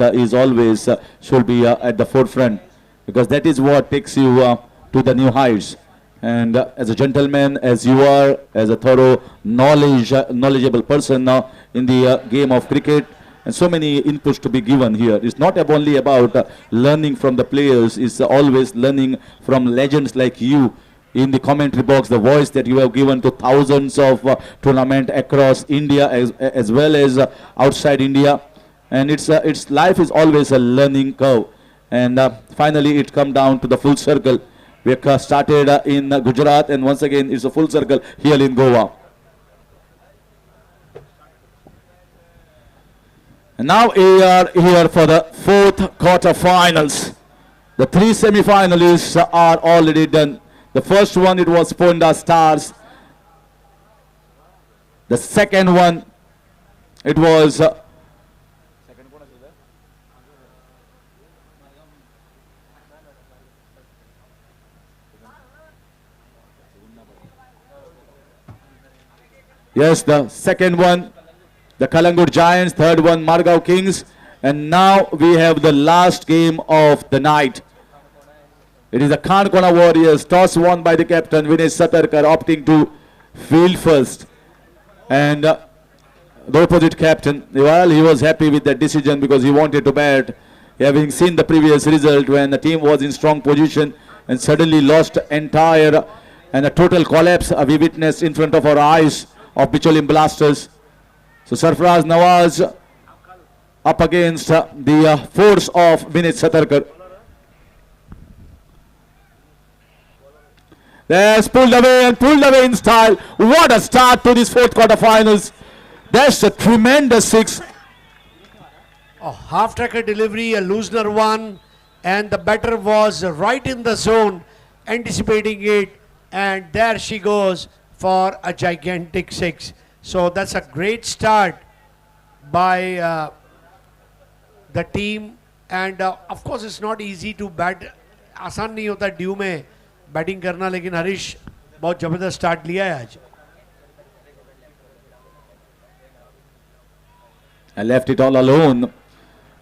is always should be at the forefront, because that is what takes you to the new heights. And as a gentleman, as you are, as a thorough knowledgeable person in the game of cricket, and so many inputs to be given here. It's not only about learning from the players, it's always learning from legends like you in the commentary box, the voice that you have given to thousands of tournament across India as well as outside India. And its life is always a learning curve. And finally it come down to the full circle. We started in Gujarat, and once again it's a full circle here in Goa. And now we are here for the fourth quarter finals. The three semi-finalists are already done. The first one, it was Ponda Stars. The second one, it was yes, the second one, the Kalangur Giants. Third one, Margao Kings. And now we have the last game of the night. It is the Kankona Warriors, toss won by the captain Vinesh Satarkar, opting to field first. And the opposite captain, well, he was happy with that decision because he wanted to bat, having seen the previous result when the team was in strong position and suddenly lost entire and a total collapse we witnessed in front of our eyes of Bicholim Blasters. So Sarfaraz Nawaz up against the force of Vinesh Satarkar. There's pulled away in style. What a start to this fourth quarter finals. That's a tremendous six. A half-tracker delivery, a loosener one, and the batter was right in the zone, anticipating it, and there she goes for a gigantic six. So that's a great start by the team, and of course it's not easy to bat. आसान नहीं होता due में batting करना, लेकिन हरीश बहुत जबरदस्त start लिया है आज. I left it all alone.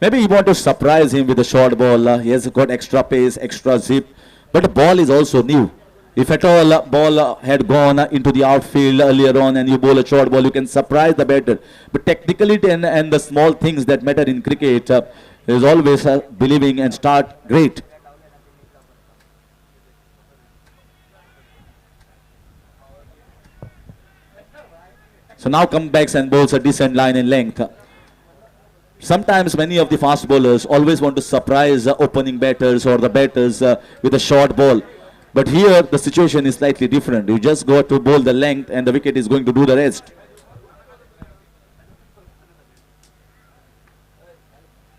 Maybe he want to surprise him with a short ball. He has got extra pace, extra zip, but the ball is also new. If at all ball had gone into the outfield earlier on and you bowl a short ball, you can surprise the batter. But technically and the small things that matter in cricket is always believing and start great. So now comebacks and bowls a decent line in length. Sometimes many of the fast bowlers always want to surprise opening batters or the batters with a short ball. But here the situation is slightly different. You just go to bowl the length and the wicket is going to do the rest.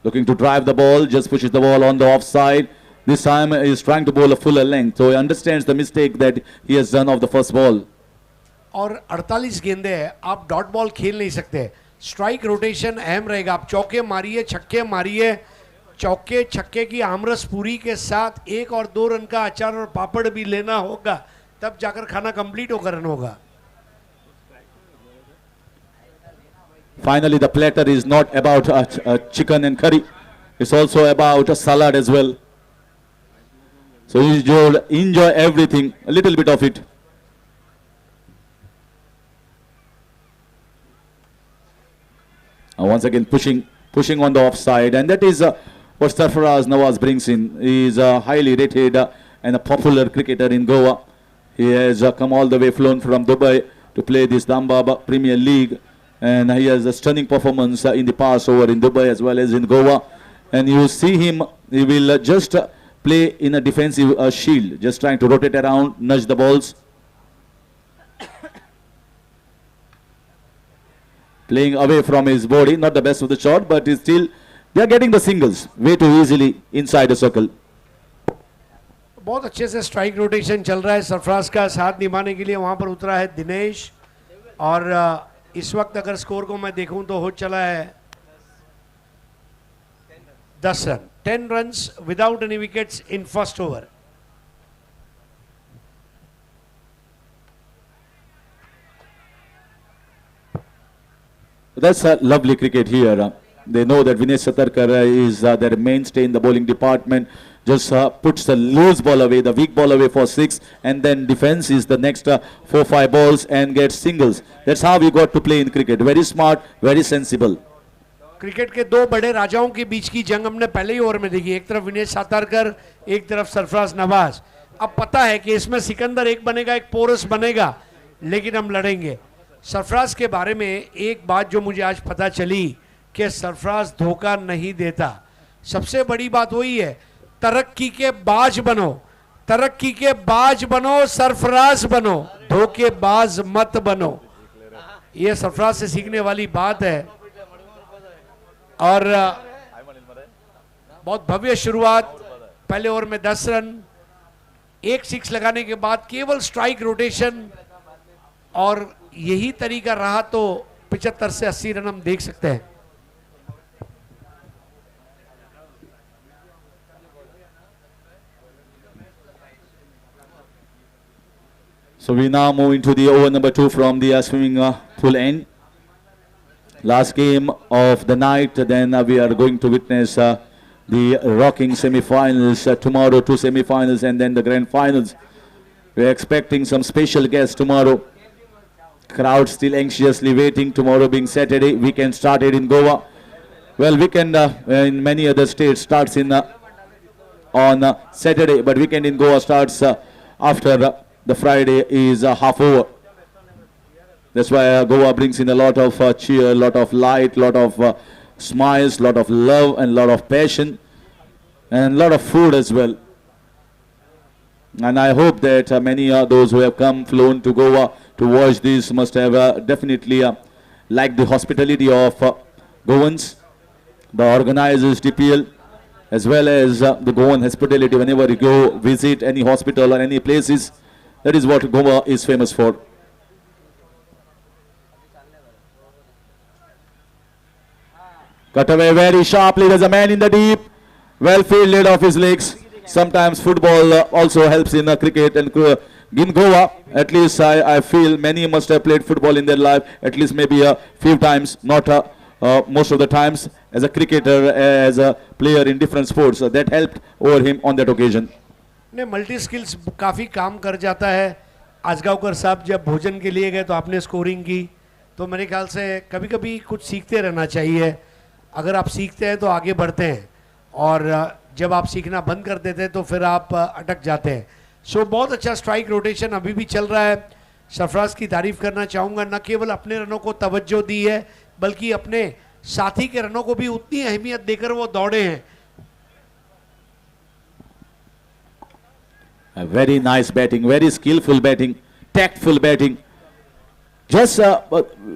Looking to drive the ball, just pushes the ball on the offside. This time he is trying to bowl a fuller length. So he understands the mistake that he has done of the first ball. और 48 गेंदे हैं, आप dot ball खेल नहीं सकते. Strike rotation अहम रहेगा. आप चौके मारिए, छक्के मारिए, चौके छक्के की आमरस पूरी के साथ 1 और 2 रन का अचार और पापड़ भी लेना होगा, तब जाकर खाना कंप्लीट होकर रन होगा. Finally the platter is not about chicken and curry, it's also about a salad as well. So you should enjoy everything, a little bit of it. Once again pushing on the offside, and that is what Sarfaraz Nawaz brings in. He is a highly rated and a popular cricketer in Goa. He has come all the way, flown from Dubai to play this Dambaba Premier League, and he has a stunning performance in the past over in Dubai as well as in Goa. And you see him, he will just play in a defensive shield, just trying to rotate around, nudge the balls. Playing away from his body, not the best of the shot, but still they are getting the singles way too easily inside the circle. बहुत अच्छे से strike rotation चल रहा है. सरफराज का साथ निभाने के लिए वहां पर उतरा है दिनेश, और इस वक्त अगर स्कोर को मैं देखूं तो हो चला है 10 run, 10 runs without any wickets in first over. That's a lovely cricket here. they know that Vinesh Satarkar is their mainstay in the bowling department. Just puts the loose ball away, the weak ball away for 6, and then defense is the next 4-5 balls and gets singles. That's how we got to play in cricket. Very smart, very sensible. Cricket के दो बड़े राजाओं के बीच की जंग हमने पहले ही over में देखी, एक तरफ विनेश सातारकर, एक तरफ सरफराज नवाज। अब पता है कि इसमें सिकंदर एक बनेगा, एक पोरस बनेगा, लेकिन हम लड़ेंगे। सरफराज के बारे में एक बात जो मुझे आज पता चली कि सरफराज धोखा नहीं देता। सबसे बड़ी बात वही है, तरक्की के बाज बनो, तरक्की के बाज बनो, सरफराज बनो, धोखेबाज मत बनो। ये सरफराज से सीखने वाली बात है। और बहुत भव्य शुरुआत, पहले ओवर में 10 रन, एक 6 लगाने के बाद केवल स्ट्राइक रोटेशन, और यही तरीका रहा तो 75 से 80 रन हम देख सकते हैं। So we now move into the over number 2 from the swimming pool end. Last game of the night, then we are going to witness the rocking semi-finals. Tomorrow 2 semi-finals and then the grand finals. We are expecting some special guests tomorrow. Crowd still anxiously waiting. Tomorrow being Saturday, weekend started in Goa. Well, weekend in many other states starts in on Saturday, but weekend in Goa starts after the Friday is half over. That's why Goa brings in a lot of cheer, lot of light, lot of smiles, lot of love and lot of passion, and lot of food as well. And I hope that many those who have flown to Goa to watch this must have definitely liked the hospitality of Goans, the organizers TPL, as well as the Goan hospitality. Whenever you go visit any hospital or any places, that is what Goa is famous for. Cut away very sharply. There's a man in the deep. Well fielded off his legs. Sometimes football also helps in cricket, and in Goa, at least I feel many must have played football in their life, at least maybe a few times, not most of the times, as a cricketer, as a player in different sports. That helped over him on that occasion. ने multi skills काफ़ी काम कर जाता है। आजगांवकर साहब जब भोजन के लिए गए तो आपने स्कोरिंग की, तो मेरे ख्याल से कभी कभी कुछ सीखते रहना चाहिए। अगर आप सीखते हैं तो आगे बढ़ते हैं, और जब आप सीखना बंद कर देते हैं तो फिर आप अटक जाते हैं। सो बहुत अच्छा स्ट्राइक रोटेशन अभी भी चल रहा है। सरफराज की तारीफ करना चाहूँगा, न केवल अपने रनों को तवज्जो दी है, बल्कि अपने साथी के रनों को भी उतनी अहमियत देकर वो दौड़े हैं। Very nice batting, very skillful batting, tactful batting. Just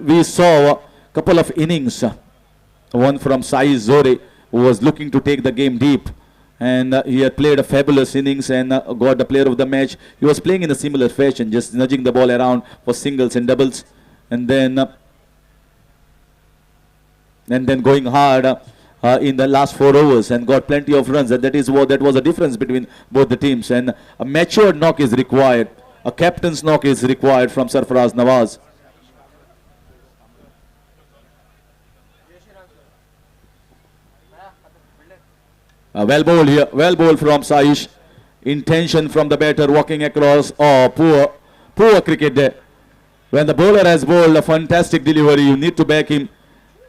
we saw a couple of innings, one from Sai Zore, who was looking to take the game deep, and he had played a fabulous innings and got the player of the match. He was playing in a similar fashion, just nudging the ball around for singles and doubles, and then going hard in the last 4 overs and got plenty of runs. And that was a difference between both the teams. And a matured knock is required, a captain's knock is required from Sarfaraz Nawaz. Well bowled here, well bowled from Saish. Intention from the batter walking across. Oh, poor cricket there. When the bowler has bowled a fantastic delivery, you need to back him.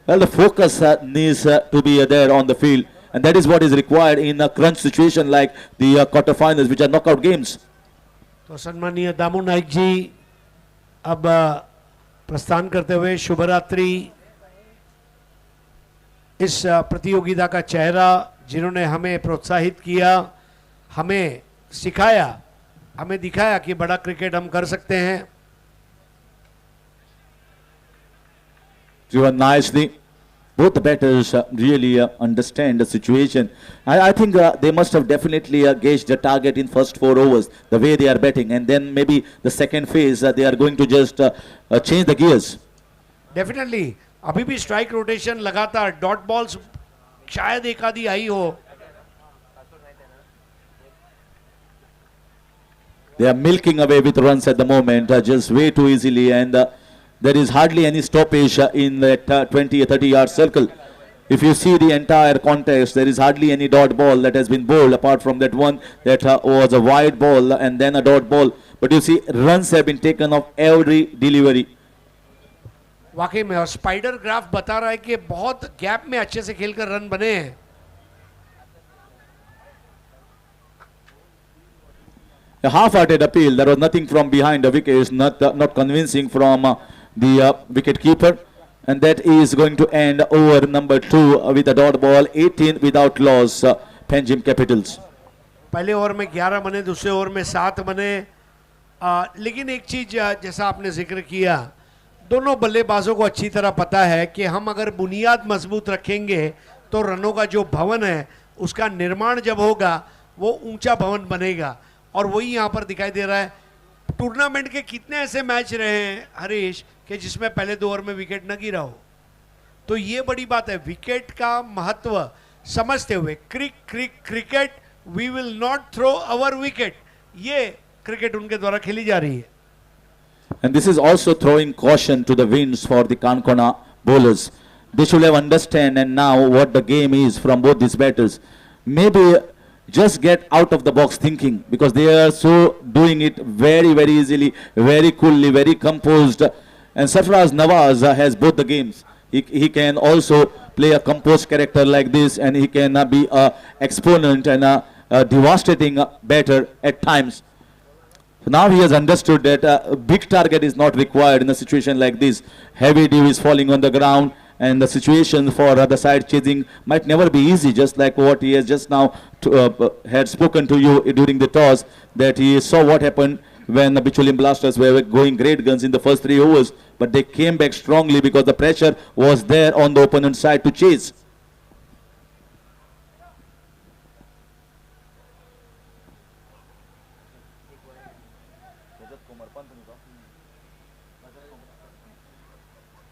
Well, the focus needs to be there on the field, and that is what is required in a crunch situation like the quarterfinals, which are knockout games. तो सम्मानीय दामू नाइक जी अब प्रस्थान करते हुए शुभरात्रि। इस प्रतियोगिता का चेहरा, जिन्होंने हमें प्रोत्साहित किया, हमें सिखाया, हमें दिखाया कि बड़ा क्रिकेट हम कर सकते हैं। Driven nicely. Both the batters really understand the situation. I think they must have definitely gauged the target in first 4 overs, the way they are batting, and then maybe the second phase they are going to just change the gears. Definitely अभी भी strike rotation लगातार, dot balls शायद एक आधी आई हो। They are milking away with runs at the moment, just way too easily, and there is hardly any stoppage in that 20 or 30 yard circle. If you see the entire contest, there is hardly any dot ball that has been bowled apart from that one that was a wide ball and then a dot ball. But you see, runs have been taken off every delivery. वाकई में, और spider graph बता रहा है कि बहुत gap में अच्छे से खेलकर रन बने हैं. A half-hearted appeal. There was nothing from behind the wickets, not convincing from the wicket keeper, and that is going to end over number 2 with a dot ball, 18 without loss. Panjim Capitals. पहले over में 11 बने, दूसरे over में 7 बने. लेकिन एक चीज जैसा आपने जिक्र किया, दोनों बल्लेबाजों को अच्छी तरह पता है कि हम अगर बुनियाद मजबूत रखेंगे तो रनों का जो भवन है उसका निर्माण जब होगा वो ऊंचा भवन बनेगा. और वही यहाँ पर दिखाई दे रहा है. टूर्नामेंट के कितने ऐसे मैच रहे हैं हरीश कि जिसमें पहले 2 ओवर में विकेट न गिरा हो. तो ये बड़ी बात है. विकेट का महत्व समझते हुए cricket we will not throw our wicket, ये क्रिकेट उनके द्वारा खेली जा रही है. And this is also throwing caution to the winds for the Kankona bowlers. They should have understand and now what the game is from both these batters. Maybe just get out of the box thinking, because they are so doing it very, very easily, very coolly, very composed. And Sarfaraz Nawaz has both the games. He can also play a composed character like this, and he can be a exponent and a devastating batter at times. So now he has understood that a big target is not required in a situation like this. Heavy dew is falling on the ground, and the situation for other side chasing might never be easy, just like what he has just now had spoken to you during the toss, that he saw what happened when the Bicholim Blasters were going great guns in the first 3 overs, but they came back strongly because the pressure was there on the opponent side to chase.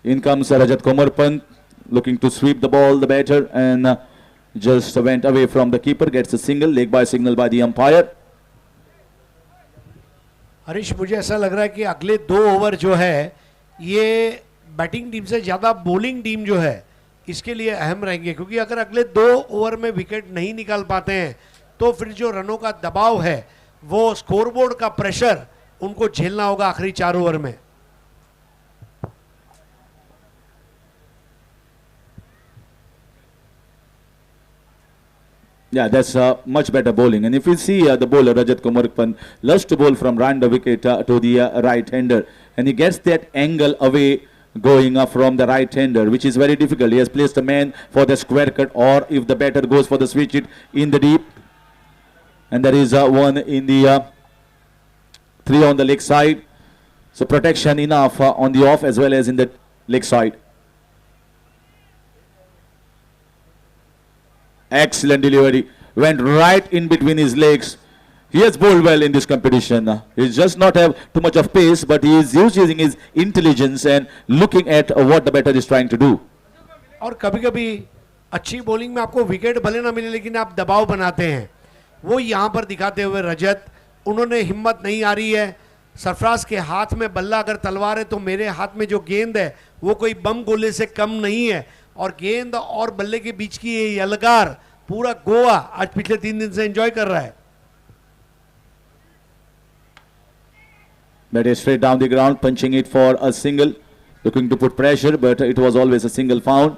In comes Rajat Kumar Pant, looking to sweep the ball, the batter, and just went away from the keeper, gets a single, leg by signal by the umpire. Harish, मुझे ऐसा लग रहा है कि अगले 2 over जो है ये बैटिंग टीम से ज़्यादा बॉलिंग टीम जो है इसके लिए अहम रहेंगे, क्योंकि अगर अगले 2 ओवर में विकेट नहीं निकाल पाते हैं तो फिर जो रनों का दबाव है वो स्कोरबोर्ड का प्रेशर उनको झेलना होगा आखिरी 4 ओवर में. Yeah, that's much better bowling. And if you see the bowler Rajat Kumar Pant loves to bowl from round the wicket to the right-hander, and he gets that angle away going from the right-hander, which is very difficult. He has placed a man for the square cut, or if the batter goes for the switch it in the deep. And there is one in the 3 on the leg side. So protection enough on the off as well as in the leg side. Excellent delivery, went right in between his legs. He has bowled well in this competition. He does not have too much of pace, but he is using his intelligence and looking at what the batter is trying to do. और कभी-कभी अच्छी bowling में आपको wicket भले ना मिले लेकिन आप दबाव बनाते हैं, वो यहाँ पर दिखाते हुए रजत, उन्होंने हिम्मत नहीं आ रही है. सरफराज के हाथ में बल्ला अगर तलवार है तो मेरे हाथ में जो गेंद है वो कोई बम गोले से कम नहीं है, और गेंद और बल्ले के बीच की ये यलगार पूरा गोवा आज पिछले 3 दिन से एंजॉय कर रहा है. But straight down the ground, punching it for a single, looking to put pressure, but it was always a single found.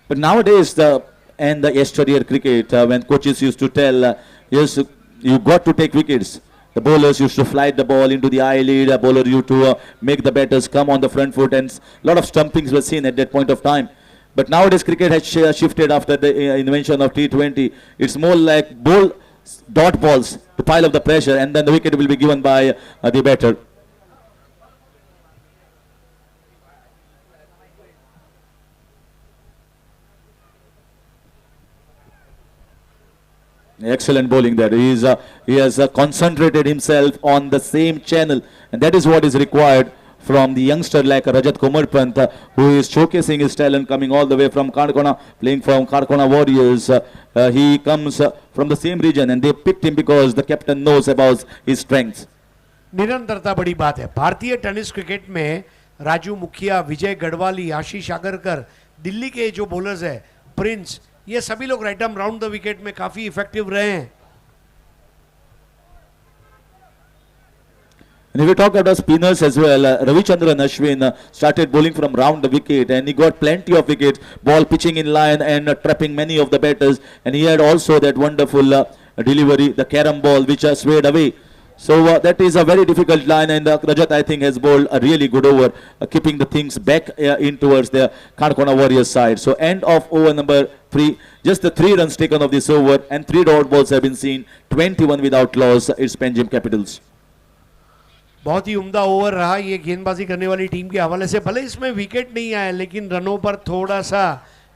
But nowadays, the yesteryear cricket, when coaches used to tell, yes, you got to take wickets. The bowlers used to flight the ball into the eyelid. A bowler used to make the batters come on the front foot, and a lot of stumpings were seen at that point of time. But nowadays, cricket has shifted after the invention of T20. It's more like bowl dot balls to pile up the pressure, and then the wicket will be given by the batter. Excellent bowling there. He has concentrated himself on the same channel, and that is what is required from the youngster like Rajat Kumar Pant, who is showcasing his talent, coming all the way from Karkona, playing from Karkona Warriors. He comes from the same region, and they picked him because the captain knows about his strengths. निरंतरता बड़ी बात है. भारतीय tennis cricket में राजू मुखिया, विजय गढ़वाली, आशीष आगरकर, दिल्ली के जो bowlers है प्रिंस, ये सभी लोग right arm round the wicket में काफी इफेक्टिव रहे हैं. And if we talk about spinners as well, Ravichandran Ashwin started bowling from round the wicket and he got plenty of wickets, ball pitching in line and trapping many of the batters, and he had also that wonderful delivery, the carom ball which swayed away. So that is a very difficult line, and Rajat I think has bowled a really good over, keeping the things back in towards the Kanakona Warriors side. So end of over number 3, just the 3 runs taken of this over and 3 dot balls have been seen, 21 without loss. It's Panjim Capitals. बहुत ही उम्दा over रहा ये गेंदबाजी करने वाली team के हवाले से. भले इसमें विकेट नहीं आया लेकिन रनों पर थोड़ा सा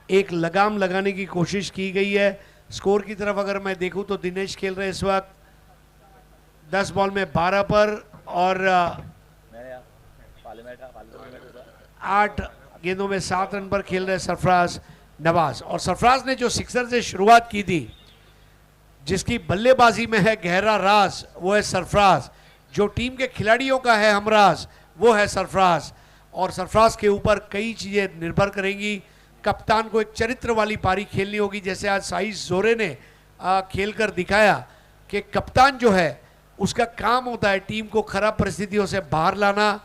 एक लगाम लगाने की कोशिश की गई है. स्कोर की तरफ अगर मैं देखूं तो दिनेश खेल रहे इस वक्त 10 बॉल में 12 पर और 8 गेंदों में 7 रन पर खेल रहे सरफराज नवाज. और सरफराज ने जो सिक्सर से शुरुआत की थी, जिसकी बल्लेबाजी में है गहरा राज, वो है सरफराज. जो टीम के खिलाड़ियों का है हमराज, वो है सरफराज. और सरफराज के ऊपर कई चीजें निर्भर करेंगी. कप्तान को एक चरित्र वाली पारी खेलनी होगी, जैसे आज साइस जोरे ने खेलकर दिखाया कि कप्तान जो है उसका काम होता है टीम को खराब परिस्थितियों से बाहर लाना.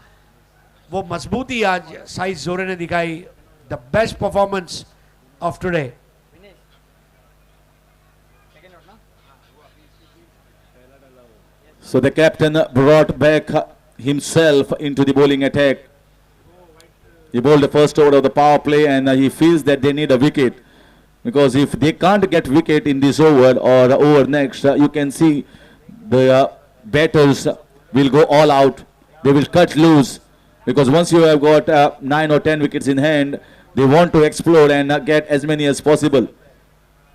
वो मजबूती आज साइस जोरे ने दिखाई. The best performance of today. So the captain brought back himself into the bowling attack. He bowled the first over of the power play and he feels that they need a wicket. Because if they can't get wicket in this over or over next, you can see the batters will go all out. They will cut loose. Because once you have got 9 or 10 wickets in hand, they want to explode and get as many as possible.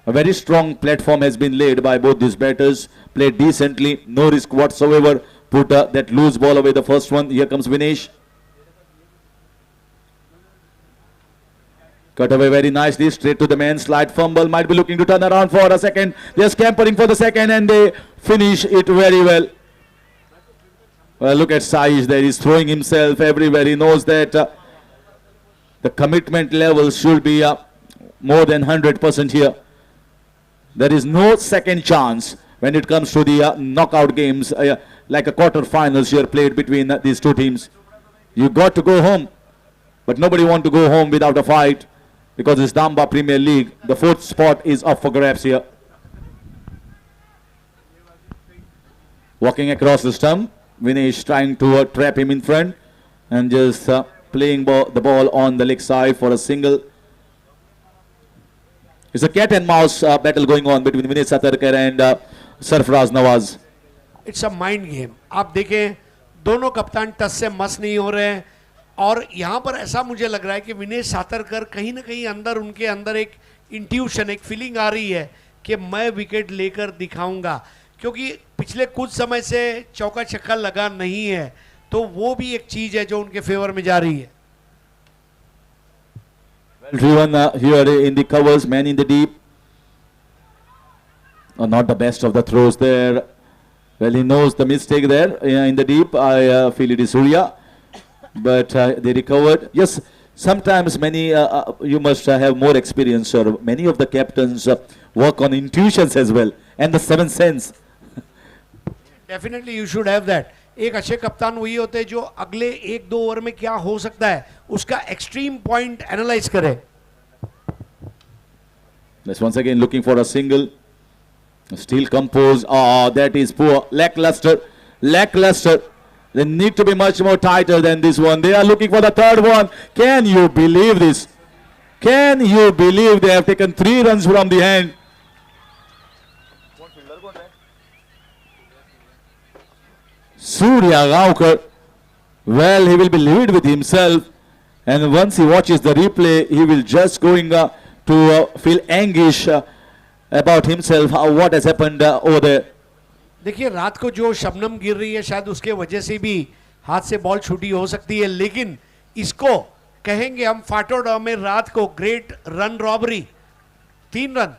A very strong platform has been laid by both these batters. Played decently, no risk whatsoever. Put that loose ball away, the first one. Here comes Vinesh. Cut away very nicely, straight to the man. Slight fumble, might be looking to turn around for a second. They're scampering for the second and they finish it very well. Well, look at Saish there. He's throwing himself everywhere. He knows that the commitment level should be more than 100% here. There is no second chance when it comes to the knockout games, like a quarter-finals here played between these two teams. You got to go home, but nobody want to go home without a fight because it's Damba Premier League. The 4th spot is up for grabs here. Walking across the stump, Vinesh trying to trap him in front and just playing the ball on the leg side for a single. It's a cat and mouse battle going on between Vinesh Satarkar and Sarfaraz Nawaz. It's a mind game. आप देखें दोनों कप्तान टस से मस नहीं हो रहे हैं और यहाँ पर ऐसा मुझे लग रहा है कि विनेश सातरकर कहीं ना कहीं अंदर उनके अंदर एक इंट्यूशन, एक फीलिंग आ रही है कि मैं विकेट लेकर दिखाऊंगा, क्योंकि पिछले कुछ समय से चौका छक्का लगा नहीं है, तो वो भी एक चीज है जो उनके फेवर में जा रही है. Driven here in the covers, man in the deep. Not the best of the throws there. Well, he knows the mistake there in the deep. I feel it is Surya. But they recovered. Yes, sometimes many, you must have more experience, sir. Many of the captains work on intuitions as well and the seventh sense. Definitely you should have that. एक अच्छे कप्तान वही होते हैं जो अगले 1-2 over में क्या हो सकता है उसका एक्सट्रीम पॉइंट एनालाइज करे. Let's once again looking for a single. Still composed. Oh, that is poor. Lackluster. Lackluster. They need to be much more tighter than this one. They are looking for the third one. Can you believe this? Can you believe they have taken 3 runs from the hand? Surya Gaonkar, well, he will be livid with himself, and once he watches the replay, he will just going to feel anguish about himself, what has happened over there. देखिए रात को जो शबनम गिर रही है शायद उसके वजह से भी हाथ से बॉल छूटी हो सकती है, लेकिन इसको कहेंगे हम फाटोडा में रात को great run robbery. 3 run.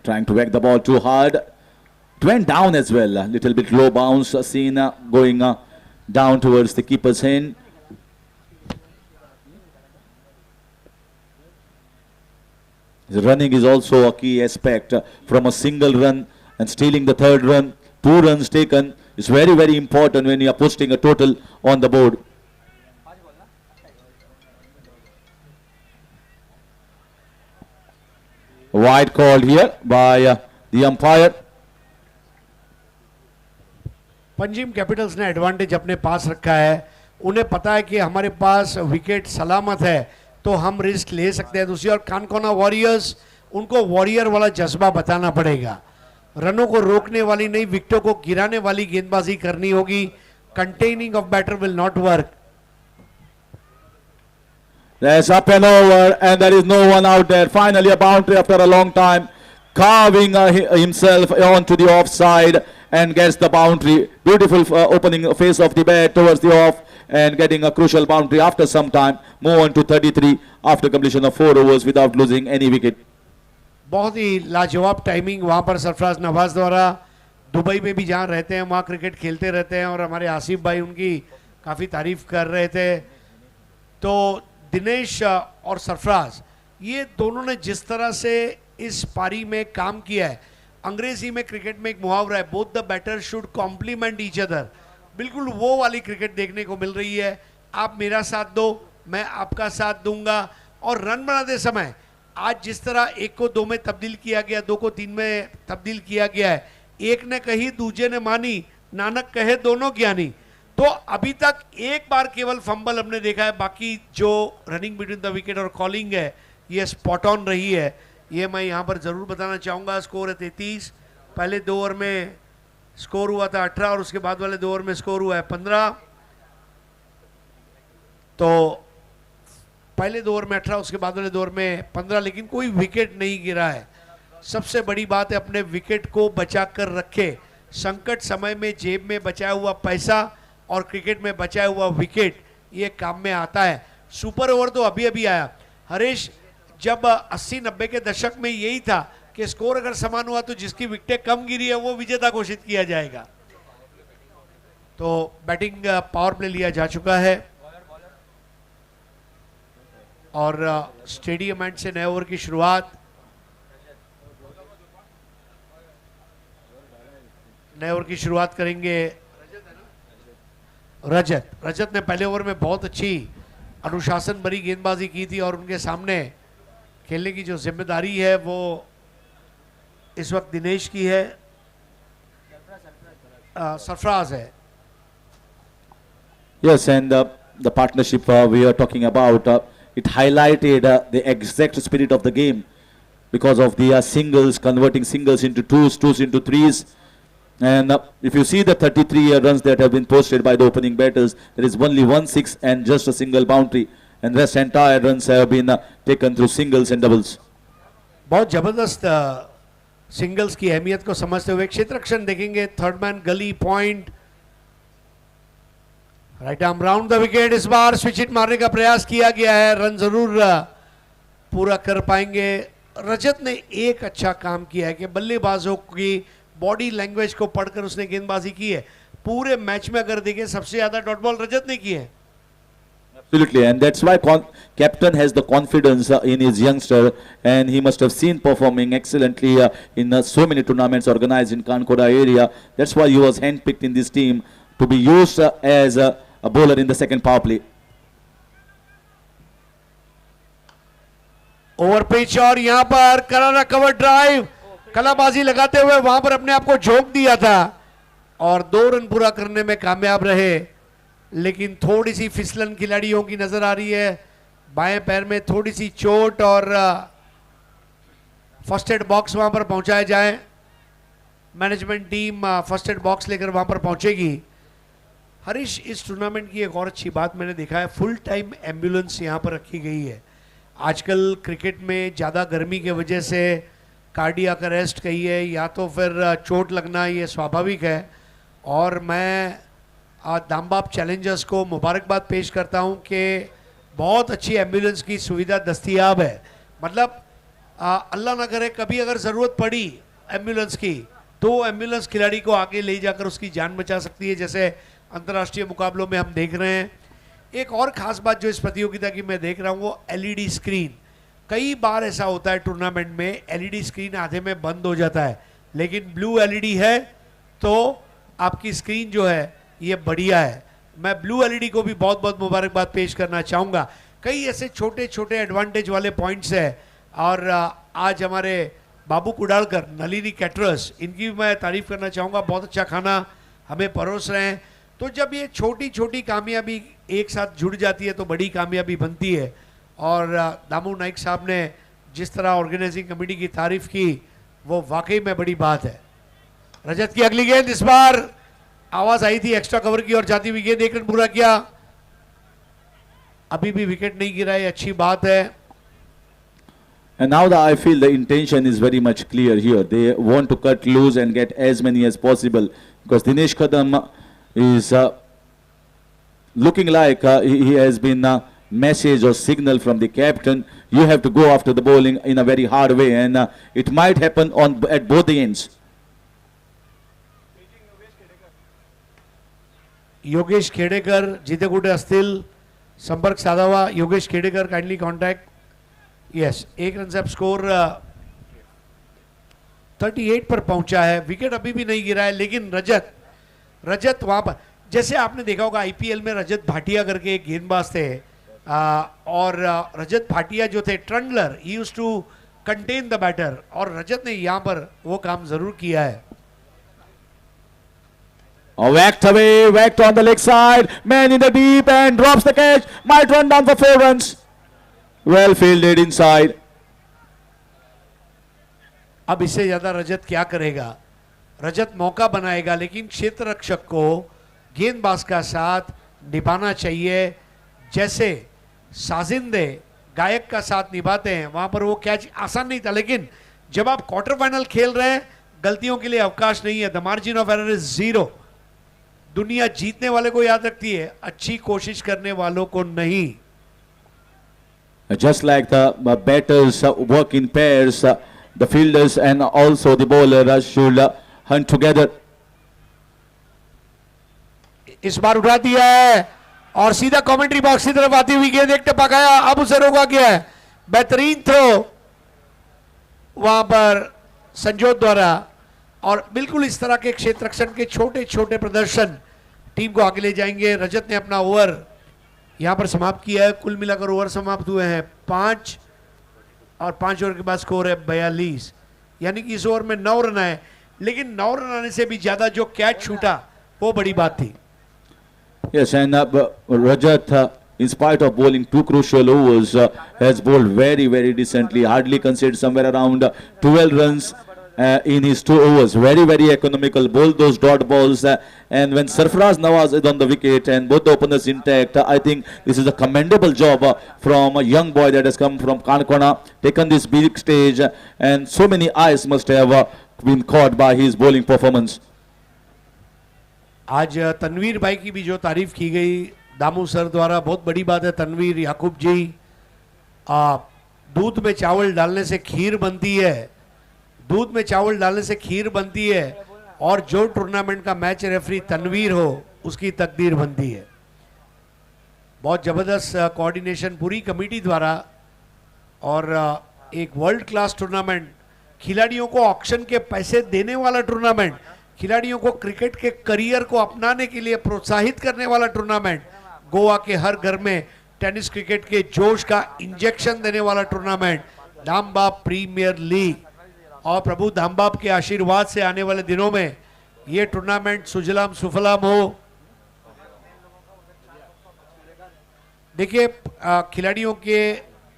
Trying to whack the ball too hard. It went down as well. A little bit low bounce seen going down towards the keeper's hand. The running is also a key aspect from a single run and stealing the third run. 2 runs taken is very, very important when you are posting a total on the board. Wide called here by the umpire. Panjim Capitals ने advantage अपने पास रखा है. उन्हें पता है कि हमारे पास wicket सलामत है तो हम रिस्क ले सकते हैं. दूसरी ओर कानकोना वॉरियर्स, उनको वॉरियर वाला जज्बा बताना पड़ेगा. रनों को रोकने वाली नहीं, विकेटों को गिराने वाली गेंदबाजी करनी होगी. Containing of batter will not work. There's up and over, and there is no one out there. Finally, a boundary after a long time, carving himself onto the offside and gets the boundary. Beautiful opening face of the bat towards the off and getting a crucial boundary after some time. Move on to 33 after completion of 4 overs without losing any wicket. बहुत ही लाजवाब timing वहाँ पर सरफराज नवाज द्वारा. Dubai में भी जहाँ रहते हैं वहाँ क्रिकेट खेलते रहते हैं और हमारे आसिफ भाई उनकी काफ़ी तारीफ कर रहे थे. तो दिनेश और सरफराज, ये दोनों ने जिस तरह से इस पारी में काम किया है, अंग्रेजी में क्रिकेट में एक मुहावरा है, both the batter should complement each other. बिल्कुल वो वाली क्रिकेट देखने को मिल रही है. आप मेरा साथ दो, मैं आपका साथ दूंगा. और रन बनाते समय आज जिस तरह 1 को 2 में तब्दील किया गया, 2 को 3 में तब्दील किया गया है, एक ने कही दूजे ने मानी, नानक कहे दोनों ज्ञानी. तो अभी तक एक बार केवल फंबल हमने देखा है, बाकी जो रनिंग बिटवीन द विकेट और कॉलिंग है ये स्पॉट ऑन रही है. ये मैं यहाँ पर ज़रूर बताना चाहूँगा. स्कोर है 33. पहले 2 ओवर में स्कोर हुआ था 18 और उसके बाद वाले 2 ओवर में स्कोर हुआ है 15. तो पहले 2 ओवर में 18, उसके बाद वाले 2 ओवर में 15, लेकिन कोई विकेट नहीं गिरा है. सबसे बड़ी बात है अपने विकेट को बचा कर रखे. संकट समय में जेब में बचाया हुआ पैसा और क्रिकेट में बचाया हुआ विकेट ये काम में आता है. सुपर ओवर तो अभी अभी आया. हरीश, जब 80-90 के दशक में यही था कि स्कोर अगर समान हुआ तो जिसकी विकेटें कम गिरी है वो विजेता घोषित किया जाएगा. तो बैटिंग पावर प्ले लिया जा चुका है और स्टेडियम एंड से नए ओवर की शुरुआत. नए ओवर की शुरुआत करेंगे रजत ने पहले ओवर में बहुत अच्छी अनुशासन भरी गेंदबाजी की थी और उनके सामने खेलने की जो जिम्मेदारी है वो इस वक्त दिनेश की है, सरफराज है. Yes, and the partnership we are talking about, it highlighted the exact spirit of the game because of the singles, converting singles into twos, twos into threes. And if you see the 33 runs that have been posted by the opening batters, there is only 1 6 and just a single boundary, and rest entire runs have been taken through singles and doubles. बहुत जबरदस्त singles की अहमियत को समझते हुए क्षेत्र रक्षण देखेंगे. थर्ड मैन गली point, right arm round the wicket. इस बार स्विच हिट मारने का प्रयास किया गया है, रन जरूर पूरा कर पाएंगे. रजत ने एक अच्छा काम किया है कि बल्लेबाजों की बॉडी लैंग्वेज को पढ़कर उसने गेंदबाजी की है. पूरे मैच में अगर देखें सबसे ज्यादा डॉट बॉल रजत ने की है. Absolutely, and that's why captain has the confidence in his youngster, and he must have seen performing excellently in so many tournaments organized in Kankoda area. That's why he was handpicked in this team to be used as a bowler in the second power play. Over pitch और यहां पर करारा cover drive, कलाबाजी लगाते हुए वहां पर अपने आप को झोंक दिया था और 2 रन पूरा करने में कामयाब रहे. लेकिन थोड़ी सी फिसलन खिलाड़ियों की नजर आ रही है. बाएं पैर में थोड़ी सी चोट और फर्स्ट एड बॉक्स वहां पर पहुंचाया जाए. Management team first aid box लेकर वहां पर पहुंचेगी. हरीश, इस टूर्नामेंट की एक और अच्छी बात मैंने देखा है, फुल टाइम एम्बुलेंस यहां पर रखी गई है. आजकल क्रिकेट में ज़्यादा गर्मी की वजह से कार्डियक अरेस्ट कहिए या तो फिर चोट लगना, ये स्वाभाविक है. और मैं दामबाब चैलेंजर्स को मुबारकबाद पेश करता हूं कि बहुत अच्छी एम्बुलेंस की सुविधा दस्तयाब है. मतलब अल्लाह ना करे कभी अगर ज़रूरत पड़ी एम्बुलेंस की दो एम्बुलेंस खिलाड़ी को आगे ले जाकर उसकी जान बचा सकती है, जैसे अंतर्राष्ट्रीय मुकाबलों में हम देख रहे हैं। एक और खास बात जो इस प्रतियोगिता की मैं देख रहा हूँ वो एलईडी स्क्रीन। कई बार ऐसा होता है टूर्नामेंट में एलईडी स्क्रीन आधे में बंद हो जाता है, लेकिन ब्लू एलईडी है तो आपकी स्क्रीन जो है ये बढ़िया है। मैं ब्लू एलईडी को भी बहुत बहुत मुबारकबाद पेश करना चाहूँगा। कई ऐसे छोटे छोटे एडवांटेज वाले पॉइंट्स है। और आज हमारे बाबू कुडालकर, नलिनी कैटरर्स, इनकी मैं तारीफ करना चाहूँगा। बहुत अच्छा खाना हमें परोस रहे हैं। तो जब ये छोटी छोटी कामयाबी एक साथ जुड़ जाती है तो बड़ी कामयाबी बनती है। और दामू नाइक साहब ने जिस तरह ऑर्गेनाइजिंग कमेटी की तारीफ की वो वाकई में बड़ी बात है। रजत की अगली गेंद, इस बार आवाज आई थी एक्स्ट्रा कवर की और जाती हुई गेंद, 1 रन पूरा किया। अभी भी विकेट नहीं गिरा है, अच्छी बात है। And now I feel the intention is very much clear here. They want to cut loose and get as many as possible because Dinesh Kadam is looking like he has been message or signal from the captain. You have to go after the bowling in a very hard way, and it might happen on at both the ends. Yogesh Khedekar जिथे कुठे असतील संपर्क साधावा। Yogesh Khedekar kindly contact. Yes, 1 run से अब score 38 पर पहुंचा है। विकेट अभी भी नहीं गिरा है, लेकिन रजत वहां पर, जैसे आपने देखा होगा आईपीएल में रजत भाटिया करके एक गेंदबाज थे, और रजत भाटिया जो थे trundler, he used to contain the batter, और रजत ने यहां पर वो काम जरूर किया है। Whacked away, whacked on the leg side, man in the deep and drops the catch, might run down for 4 runs. Well fielded inside. अब इससे ज्यादा रजत क्या करेगा? रजत मौका बनाएगा, लेकिन क्षेत्र रक्षक को गेंदबाज का साथ निभाना चाहिए। जैसे साजिंदे गायक का साथ निभाते हैं, वहां पर वो कैच आसान नहीं था, लेकिन जब आप क्वार्टर फाइनल खेल रहे हैं गलतियों के लिए अवकाश नहीं है। The margin of error is 0। दुनिया जीतने वाले को याद रखती है, अच्छी कोशिश करने वालों को नहीं। Just like the batters work in pairs, the fielders and also the bowler should hunt together. इस बार उठा दिया है और सीधा कमेंट्री बॉक्स की तरफ आती हुई गेंद, एक टप्पा गया, अब उसे रोका गया है। बेहतरीन थ्रो वहां पर संजोत द्वारा, और बिल्कुल इस तरह के क्षेत्र रक्षण के छोटे छोटे प्रदर्शन टीम को आगे ले जाएंगे। रजत ने अपना ओवर यहां पर समाप्त किया है। कुल मिलाकर ओवर समाप्त हुए हैं 5, और 5 ओवर के बाद स्कोर है 42, यानी कि इस ओवर में 9 रन आए, लेकिन 9 रन आने से भी ज्यादा जो कैच छूटा वो बड़ी बात थी। Yes, and Rajat, in spite of bowling 2 crucial overs, has bowled very decently. Hardly conceded somewhere around 12 runs in his 2 overs. Very economical. Bowled those dot balls, and when Sarfaraz Nawaz is on the wicket and both the openers intact, I think this is a commendable job from a young boy that has come from Kankona, taken this big stage, and so many eyes must have been caught by his bowling performance. आज तनवीर भाई की भी जो तारीफ की गई Damu sir द्वारा, बहुत बड़ी बात है। तनवीर याकूब जी, दूध में चावल डालने से खीर बनती है, दूध में चावल डालने से खीर बनती है, और जो टूर्नामेंट का मैच रेफरी तनवीर हो उसकी तकदीर बनती है। बहुत जबरदस्त कोऑर्डिनेशन पूरी कमेटी द्वारा, और एक वर्ल्ड क्लास टूर्नामेंट, खिलाड़ियों को ऑक्शन के पैसे देने वाला टूर्नामेंट, खिलाड़ियों को क्रिकेट के करियर को अपनाने के लिए प्रोत्साहित करने वाला टूर्नामेंट, गोवा के हर घर में टेनिस क्रिकेट के जोश का इंजेक्शन देने वाला टूर्नामेंट, धामबाब प्रीमियर लीग। और प्रभु धामबाब के आशीर्वाद से आने वाले दिनों में ये टूर्नामेंट सुजलाम सुफलाम हो। देखिए, खिलाड़ियों के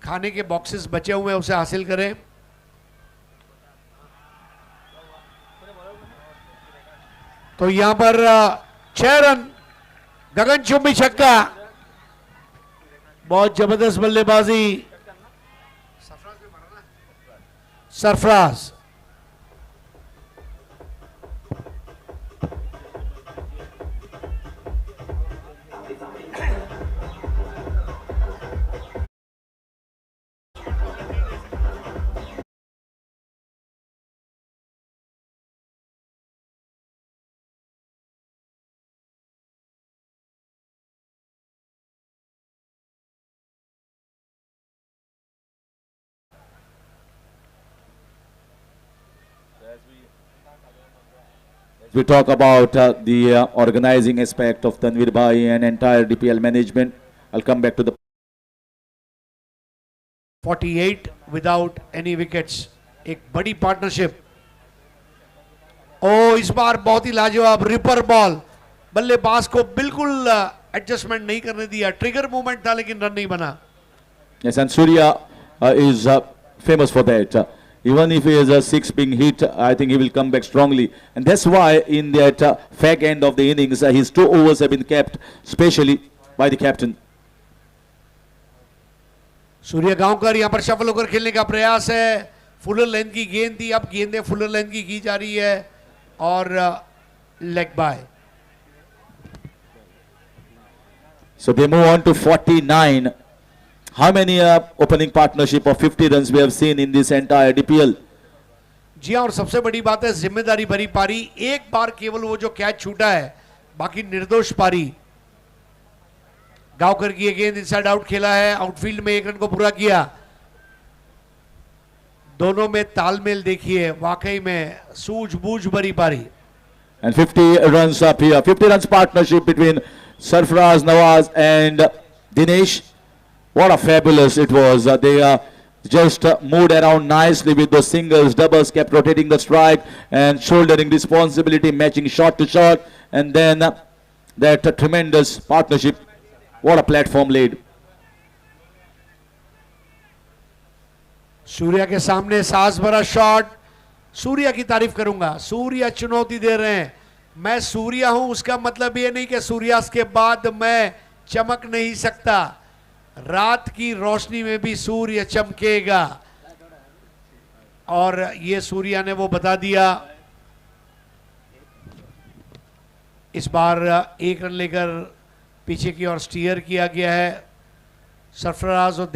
खाने के बॉक्सेस बचे हुए हैं, उसे हासिल करें। तो यहां पर 6 रन, गगनचुंबी छक्का, बहुत जबरदस्त बल्लेबाजी Sarfaraz. we talk about the organizing aspect of Tanvir Bhai and entire DPL management. I'll come back to the 48 without any wickets. एक बड़ी पार्टनरशिप. ओ इस बार बहुत ही लाजवाब रिपर बॉल. बल्लेबाज को बिल्कुल एडजस्टमेंट नहीं करने दिया. ट्रिगर मूवमेंट था लेकिन रन नहीं बना. Yes, and Surya is famous for that. Even if he is a six being hit, I think he will come back strongly. And that's why in that fag end of the innings, his 2 overs have been kept, specially by the captain. सूर्य गांवकर यहां पर shuffle होकर खेलने का प्रयास है. Fuller length की गेंद थी. अब गेंदें फुलर लेंथ की जा रही है और leg bye. So they move on to 49. How many opening partnership of 50 runs we have seen in this entire DPL? जी हाँ, और सबसे बड़ी बात है जिम्मेदारी भरी पारी. एक बार केवल वो जो कैच छूटा है, बाकी निर्दोष पारी. गांवकर की ये गेंद इनसाइड आउट खेला है. आउटफील्ड में 1 रन को पूरा किया. दोनों में तालमेल देखिए, वाकई में सूझबूझ भरी पारी. And 50 runs up here. 50 runs partnership between Sarfaraz Nawaz and Dinesh. What a fabulous it was. They just moved around nicely with those singles, doubles, kept rotating the strike and shouldering responsibility, matching shot to shot. And then that tremendous partnership. What a platform laid. Surya के सामने साहस भरा shot. Surya की तारीफ करूंगा. सूर्या चुनौती दे रहे हैं. मैं सूर्या हूं उसका मतलब ये नहीं कि सूर्यास्त के बाद मैं चमक नहीं सकता. रात की रोशनी में भी सूर्य चमकेगा. और ये सूर्या ने वो बता दिया. इस बार 1 रन लेकर पीछे की ओर स्टीयर किया गया है. सरफराज और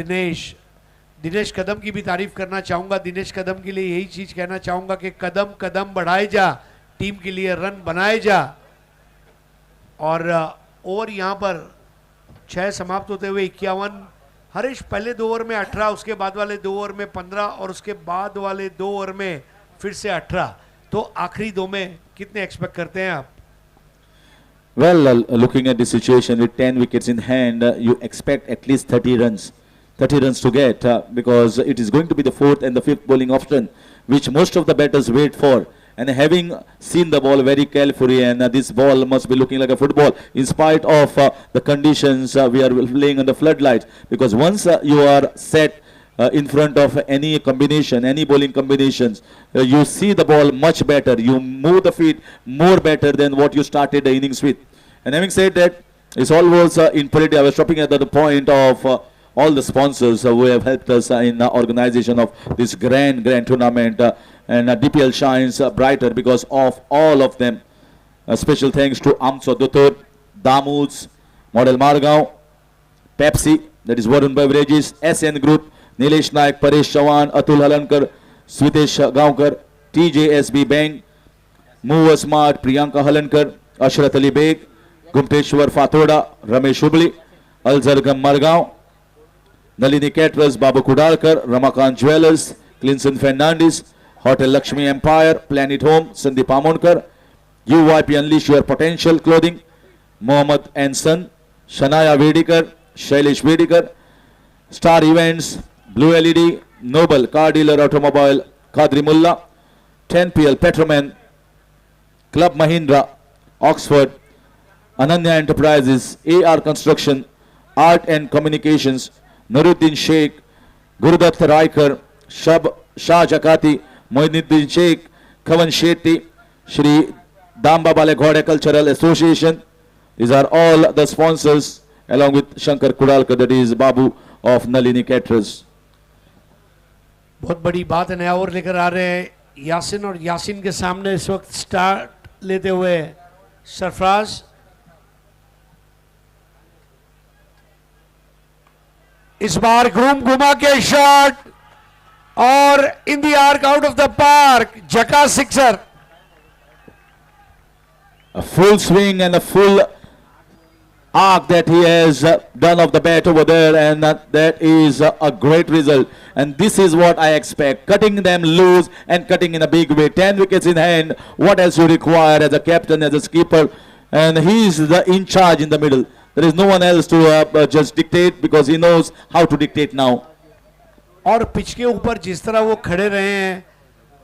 दिनेश कदम की भी तारीफ करना चाहूंगा. दिनेश कदम के लिए यही चीज कहना चाहूंगा कि कदम कदम बढ़ाए जा, टीम के लिए रन बनाए जा. और ओवर यहां पर 6 समाप्त होते हुए 51. हरीश पहले 2 ओवर में 18, उसके बाद वाले 2 ओवर में 15 और उसके बाद वाले 2 ओवर में फिर से 18. तो आखिरी 2 में कितने एक्सपेक्ट करते हैं आप? Well, looking at the situation with 10 wickets in hand, you expect at least 30 runs. 30 runs to get because it is going to be the 4th and the 5th bowling option which most of the batters wait for. And having seen the ball very carefully, and this ball must be looking like a football in spite of the conditions we are playing on the floodlights, because once you are set in front of any combination, any bowling combinations, you see the ball much better. You move the feet more better than what you started the innings with. And having said that, it's always in politics. I was stopping at the point of all the sponsors who have helped us in the organization of this grand tournament. And DPL shines brighter because of all of them. Special thanks to Amso Dutur, Damuds, Model Margao, Pepsi, that is Warren Beverages, SN Group, Nilesh Naik, Paresh Chavan, Atul Halankar, Switesh Gaonkar, TJSB Bank, Mover Smart, Priyanka Halankar, Ashrat Ali Beg, Gumteshwar Fatoda, Ramesh Hubli, Alzargam Margao, Nalini Caterers, Babu Kudalkar, Ramakant Jewelers, Clinton Fernandez, Hotel Lakshmi Empire, Planet Home, Sandeep Amonkar, UYP Unleash Your Potential Clothing, Mohammed and Son, Shanaya Vedikar, Shailesh Vedikar, Star Events, Blue LED, Noble Car Dealer Automobile, Kadri Mullah, 10PL Petroman, Club Mahindra, Oxford, Ananya Enterprises, AR Construction, Art and Communications, Nuruddin Sheikh, Gurudat Raikar, Shah Jakati, Moinuddin Sheikh, Kavan Shetty, Shri Damba Bale Ghode Cultural Association. These are all the sponsors along with Shankar Kudalkar, that is Babu of Nalini Caterers. बहुत बड़ी बात है. नया over लेकर आ रहे हैं यासिन, और यासिन के सामने इस वक्त स्टार्ट लेते हुए सरफराज. इस बार घुमा के शॉट और in the arc out of the park, जका sixer. A full swing and a full arc that he has done of the bat over there, and that is a great result. And this is what I expect, cutting them loose and cutting in a big way. 10 wickets in hand. What else you require as a captain, as a skipper? And he is the in charge in the middle. There is no one else to just dictate, because he knows how to dictate now. और pitch के ऊपर जिस तरह वो खड़े रहे हैं,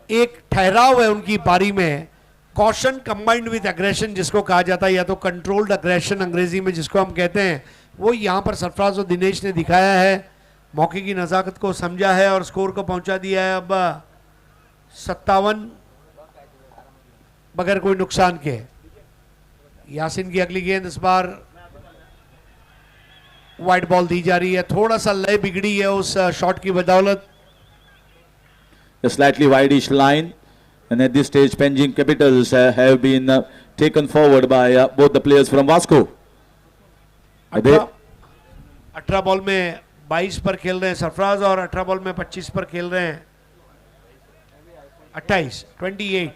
एक ठहराव है उनकी पारी में, कॉशन कंबाइंड विद एग्रेशन जिसको कहा जाता है, या तो कंट्रोल्ड एग्रेशन अंग्रेजी में जिसको हम कहते हैं, वो यहाँ पर सरफराज और दिनेश ने दिखाया है। मौके की नज़ाकत को समझा है और स्कोर को पहुंचा दिया है अब 57 बगैर कोई नुकसान के। यासिन की अगली गेंद इस बार वाइड बॉल दी जा रही है, थोड़ा सा लय बिगड़ी है उस शॉट की बदौलत। A slightly wideish line, and at this stage Panjim Capitals have been taken forward by both the players from Vasco. 18 ball में 22 पर खेल रहे हैं सरफराज और 18 बॉल में 25 पर खेल रहे हैं। 28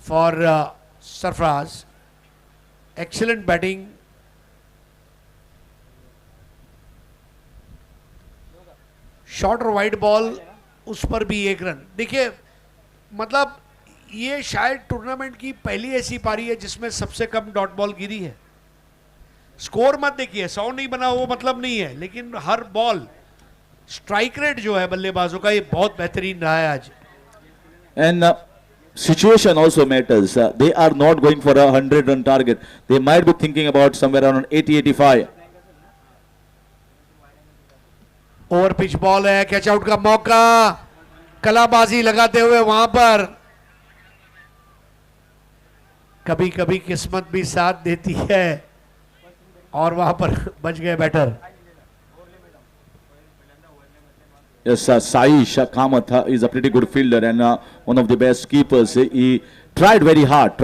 for Sarfaraz. Excellent batting. Short और वाइड बॉल, उस पर भी 1 रन। देखिए मतलब ये शायद टूर्नामेंट की पहली ऐसी पारी है जिसमें सबसे कम डॉट बॉल गिरी है। स्कोर मत देखिए, 100 नहीं बना वो मतलब नहीं है, लेकिन हर बॉल स्ट्राइक रेट जो है बल्लेबाजों का ये बहुत बेहतरीन रहा है आज। And situation also matters. They are not going for a 100-run target. They might be thinking about somewhere around 80-85. Over pitch ball है, कैच आउट का मौका, कलाबाजी लगाते हुए वहां पर कभी कभी किस्मत भी साथ देती है और वहां पर बच गए batter. Yes, Saish Kamath is a pretty good fielder and one of the best keepers. He tried very hard,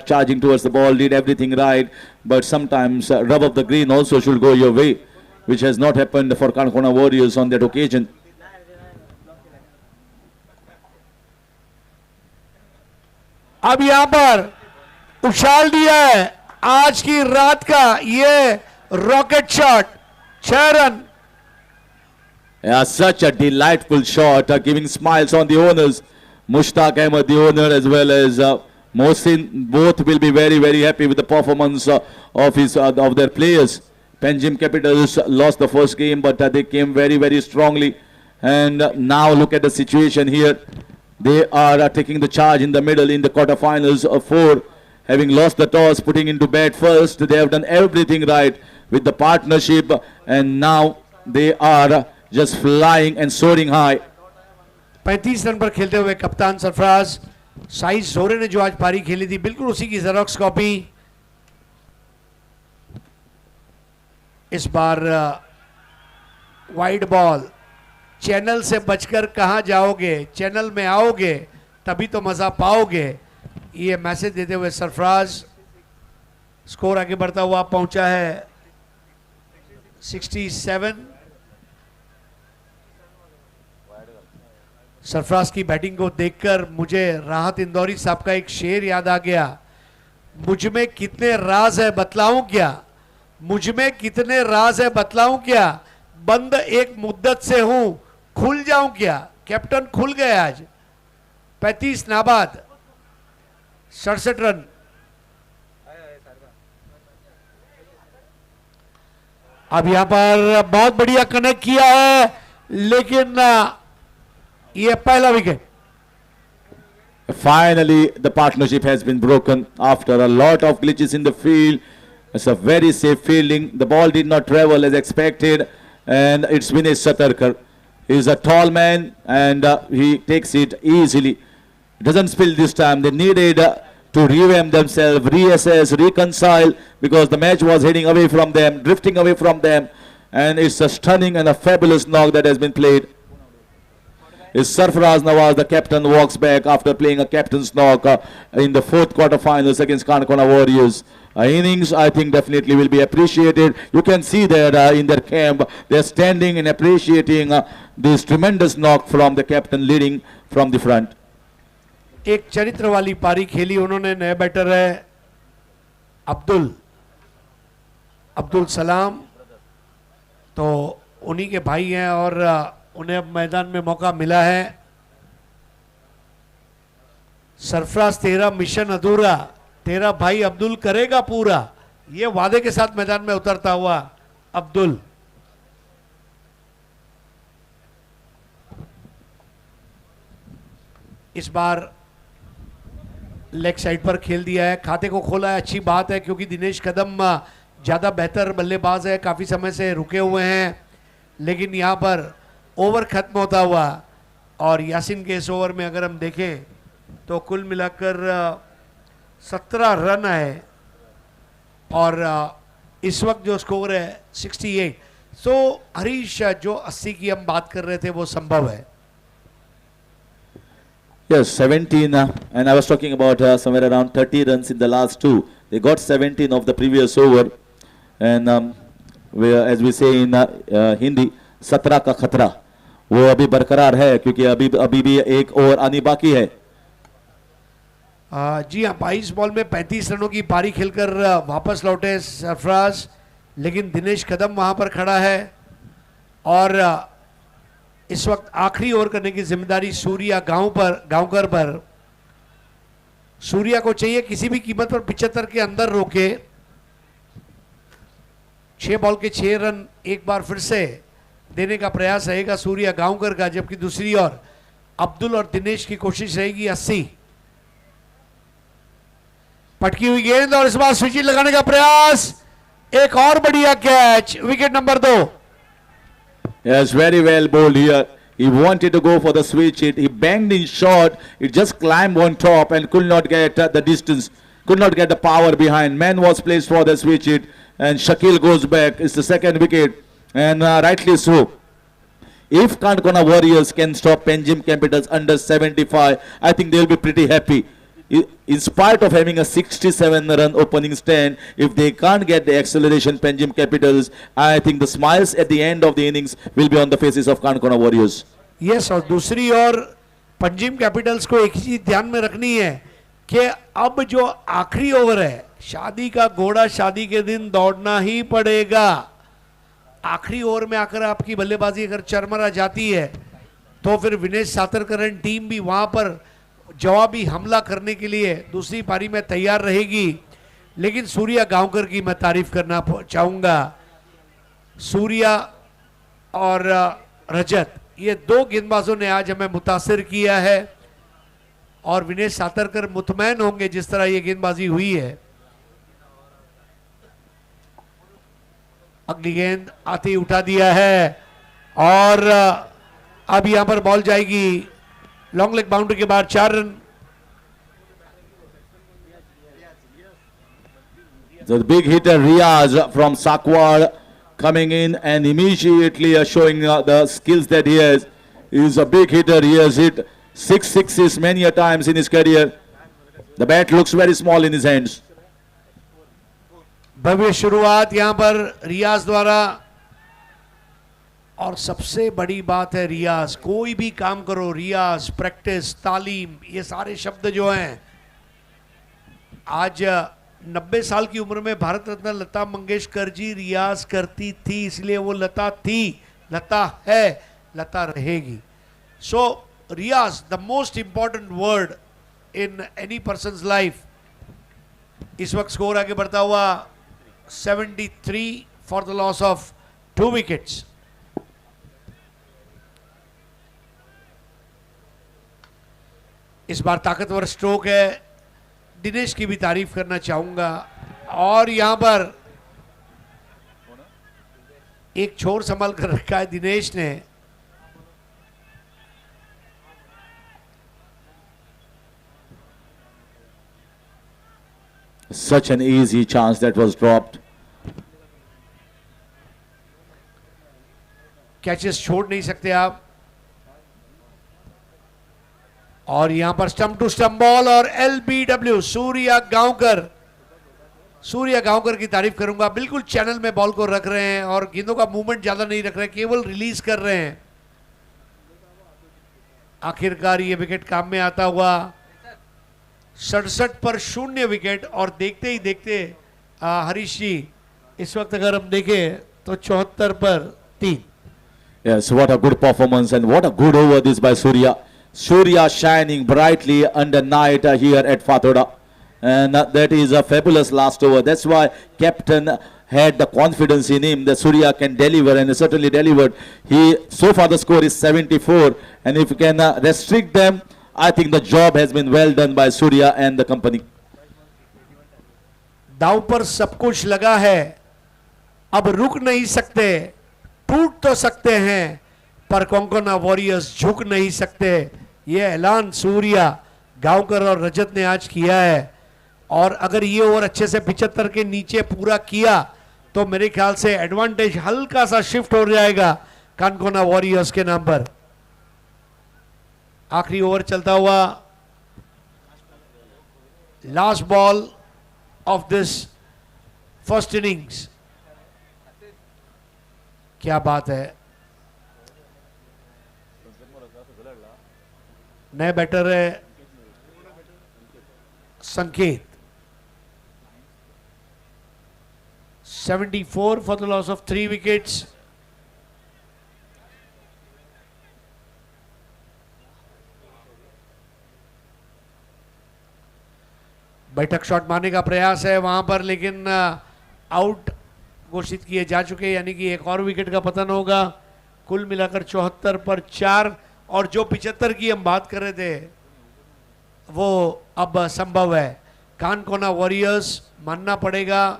charging towards the ball, did everything right, but sometimes rub of the green also should go your way, which has not happened for Kanakona Warriors on that occasion. अब यहां पर उछाल दिया है आज की रात का ये rocket shot, 6 run. Yeah, such a delightful shot, giving smiles on the owners. Mushtaq Ahmed, the owner, as well as Mohsin, both will be very, very happy with the performance of their players. Panjim Capitals lost the first game, but they came very, very strongly. And now look at the situation here. They are taking the charge in the middle in the quarterfinals of 4. Having lost the toss, putting into bat first, they have done everything right with the partnership, and now they are just flying and soaring high. 35 run पर खेलते हुए कप्तान Sarfaraz. Size जोरे ने जो आज पारी खेली थी बिल्कुल उसी की जेरोक्स कॉपी। इस बार वाइड बॉल, चैनल से बचकर कहां जाओगे, चैनल में आओगे तभी तो मजा पाओगे, ये मैसेज देते हुए सरफराज। स्कोर आगे बढ़ता हुआ पहुंचा है 67। सरफराज की बैटिंग को देखकर मुझे राहत इंदौरी साहब का एक शेर याद आ गया, मुझ में कितने राज है बतलाऊं क्या, मुझ में कितने राज है बतलाऊं क्या, बंद एक मुद्दत से हूं खुल जाऊं क्या। कैप्टन खुल गए आज। 35 नाबाद, 67 रन। अब यहां पर बहुत बढ़िया कनेक्ट किया है, लेकिन ये पहला wicket. Finally, the partnership has been broken after a lot of glitches in the field. It's a very safe fielding. The ball did not travel as expected, and it's Vinesh Satarkar. He's a tall man, and he takes it easily. Doesn't spill this time. They needed to revamp themselves, reassess, reconcile, because the match was heading away from them, drifting away from them, and it's a stunning and a fabulous knock that has been played. Is Sarfaraz Nawaz, the captain, walks back after playing a captain's knock in the 4th quarterfinals against Kanakona Warriors. Innings, I think, definitely will be appreciated. You can see there in their camp, they're standing and appreciating this tremendous knock from the captain leading from the front. एक चरित्र वाली पारी खेली उन्होंने। नए batter है अब्दुल। अब्दुल सलाम तो उन्हीं के भाई हैं और उन्हें अब मैदान में मौका मिला है। सरफराज तेरा मिशन अधूरा, तेरा भाई अब्दुल करेगा पूरा, ये वादे के साथ मैदान में उतरता हुआ अब्दुल। इस बार लेग साइड पर खेल दिया है, खाते को खोला है, अच्छी बात है क्योंकि दिनेश कदम ज़्यादा बेहतर बल्लेबाज है, काफ़ी समय से रुके हुए हैं, लेकिन यहाँ पर ओवर खत्म होता हुआ और यासिन के इस ओवर में अगर हम देखें तो कुल मिलाकर 17 रन है और इस वक्त जो स्कोर है 68। सो हरीश जो 80 की हम बात कर रहे थे वो संभव है। Yes, 17, and I was talking about somewhere around 30 runs in the last two. They got 17 of the previous over, and as we say in Hindi, 17 का खतरा वो अभी बरकरार है क्योंकि अभी भी एक ओवर आनी बाकी है। जी हाँ, 22 बॉल में 35 रनों की पारी खेलकर वापस लौटे सरफराज, लेकिन दिनेश कदम वहां पर खड़ा है और इस वक्त आखिरी ओवर करने की जिम्मेदारी सूर्या गांवकर पर। सूर्या को चाहिए किसी भी कीमत पर 75 के अंदर रोके। 6 बॉल के 6 रन एक बार फिर से देने का प्रयास रहेगा सूर्या गांवकर का, जबकि दूसरी ओर अब्दुल और दिनेश की कोशिश रहेगी 80। पटकी हुई गेंद और इस बार स्विच लगाने का प्रयास, एक और बढ़िया catch, wicket number 2। Yes, very well bowled here. He wanted to go for the switch hit. He banged in short. It just climbed on top and could not get the distance, could not get the power behind. Man was placed for the switch hit, and Shakil goes back. It's the second wicket, and rightly so. If Kankona Warriors can stop Panjim Capitals under 75, I think they'll be pretty happy. In spite of having a 67-run opening stand, if they can't get the acceleration, Panjim Capitals, I think the smiles at the end of the innings will be on the faces of Kankona Warriors. Yes, और दूसरी ओर Panjim Capitals को एक ही चीज ध्यान में रखनी है कि अब जो आखिरी ओवर है, शादी का घोड़ा शादी के दिन दौड़ना ही पड़ेगा। आखिरी ओवर में आकर आपकी बल्लेबाजी अगर चरमरा जाती है तो फिर विनेश सातरकरन टीम भी वहां पर जवाबी हमला करने के लिए दूसरी पारी में तैयार रहेगी। लेकिन सूर्या गांवकर की मैं तारीफ करना चाहूंगा। सूर्या और रजत, ये 2 गेंदबाजों ने आज हमें मुतासिर किया है और विनेश सातरकर मुतमैन होंगे जिस तरह ये गेंदबाजी हुई है। अगली गेंद आते ही उठा दिया है और अब यहां पर बॉल जाएगी लॉन्ग लेग बाउंड्री के बाद 4 run. The big hitter Riaz from Sakwar coming in and immediately showing the skills that he has. He is a big hitter. He has hit 6 sixes many a times in his career. The bat looks very small in his hands. भव्य शुरुआत यहां पर रियाज द्वारा, और सबसे बड़ी बात है रियाज, कोई भी काम करो, रियाज, प्रैक्टिस, तालीम, ये सारे शब्द जो हैं, आज 90 साल की उम्र में भारत रत्न लता मंगेशकर जी रियाज करती थी, इसलिए वो लता थी, लता है, लता रहेगी। सो रियाज, the most important word in any person's life. इस वक्त स्कोर आगे बढ़ता हुआ 73 for the loss of 2 wickets. इस बार ताकतवर स्ट्रोक है, दिनेश की भी तारीफ करना चाहूंगा। और यहां पर एक छोर संभाल कर रखा है दिनेश ने। Such an easy chance that was dropped. Catches छोड़ नहीं सकते आप। और यहां पर स्टंप टू स्टंप बॉल और एलबीडब्ल्यू। सूर्या गांवकर की तारीफ करूंगा, बिल्कुल चैनल में बॉल को रख रहे हैं और गेंदों का मूवमेंट ज्यादा नहीं रख रहे, केवल रिलीज कर रहे हैं। आखिरकार ये विकेट काम में आता हुआ। 67 पर 0 विकेट और देखते ही देखते हरीश जी इस वक्त अगर हम देखें तो 74 पर 3। Yes, what a good performance and what a good over this by Surya. Surya shining brightly under night here at Fatoda. And that is a fabulous last over. That's why captain had the confidence in him that Surya can deliver, and he certainly delivered. So far the score is 74, and if you can restrict them, I think the job has been well done by Surya and the company. दांव पर सब कुछ लगा है, अब रुक नहीं सकते, टूट तो सकते हैं पर कोंकोना वॉरियर्स झुक नहीं सकते। ये ऐलान सूर्या, गांवकर और रजत ने आज किया है, और अगर ये ओवर अच्छे से 75 के नीचे पूरा किया तो मेरे ख्याल से एडवांटेज हल्का सा शिफ्ट हो जाएगा कोंकोना वॉरियर्स के नाम पर। आखिरी ओवर चलता हुआ, last ball of this first innings. क्या बात है, नए बैटर है संकेत। 74 for the loss of 3 wickets. बैठक शॉट मारने का प्रयास है वहां पर, लेकिन आउट घोषित किए जा चुके, यानी कि एक और विकेट का पतन होगा। कुल मिलाकर 74 पर 4, और जो 75 की हम बात कर रहे थे वो अब संभव है। कोंकोना वॉरियर्स, मानना पड़ेगा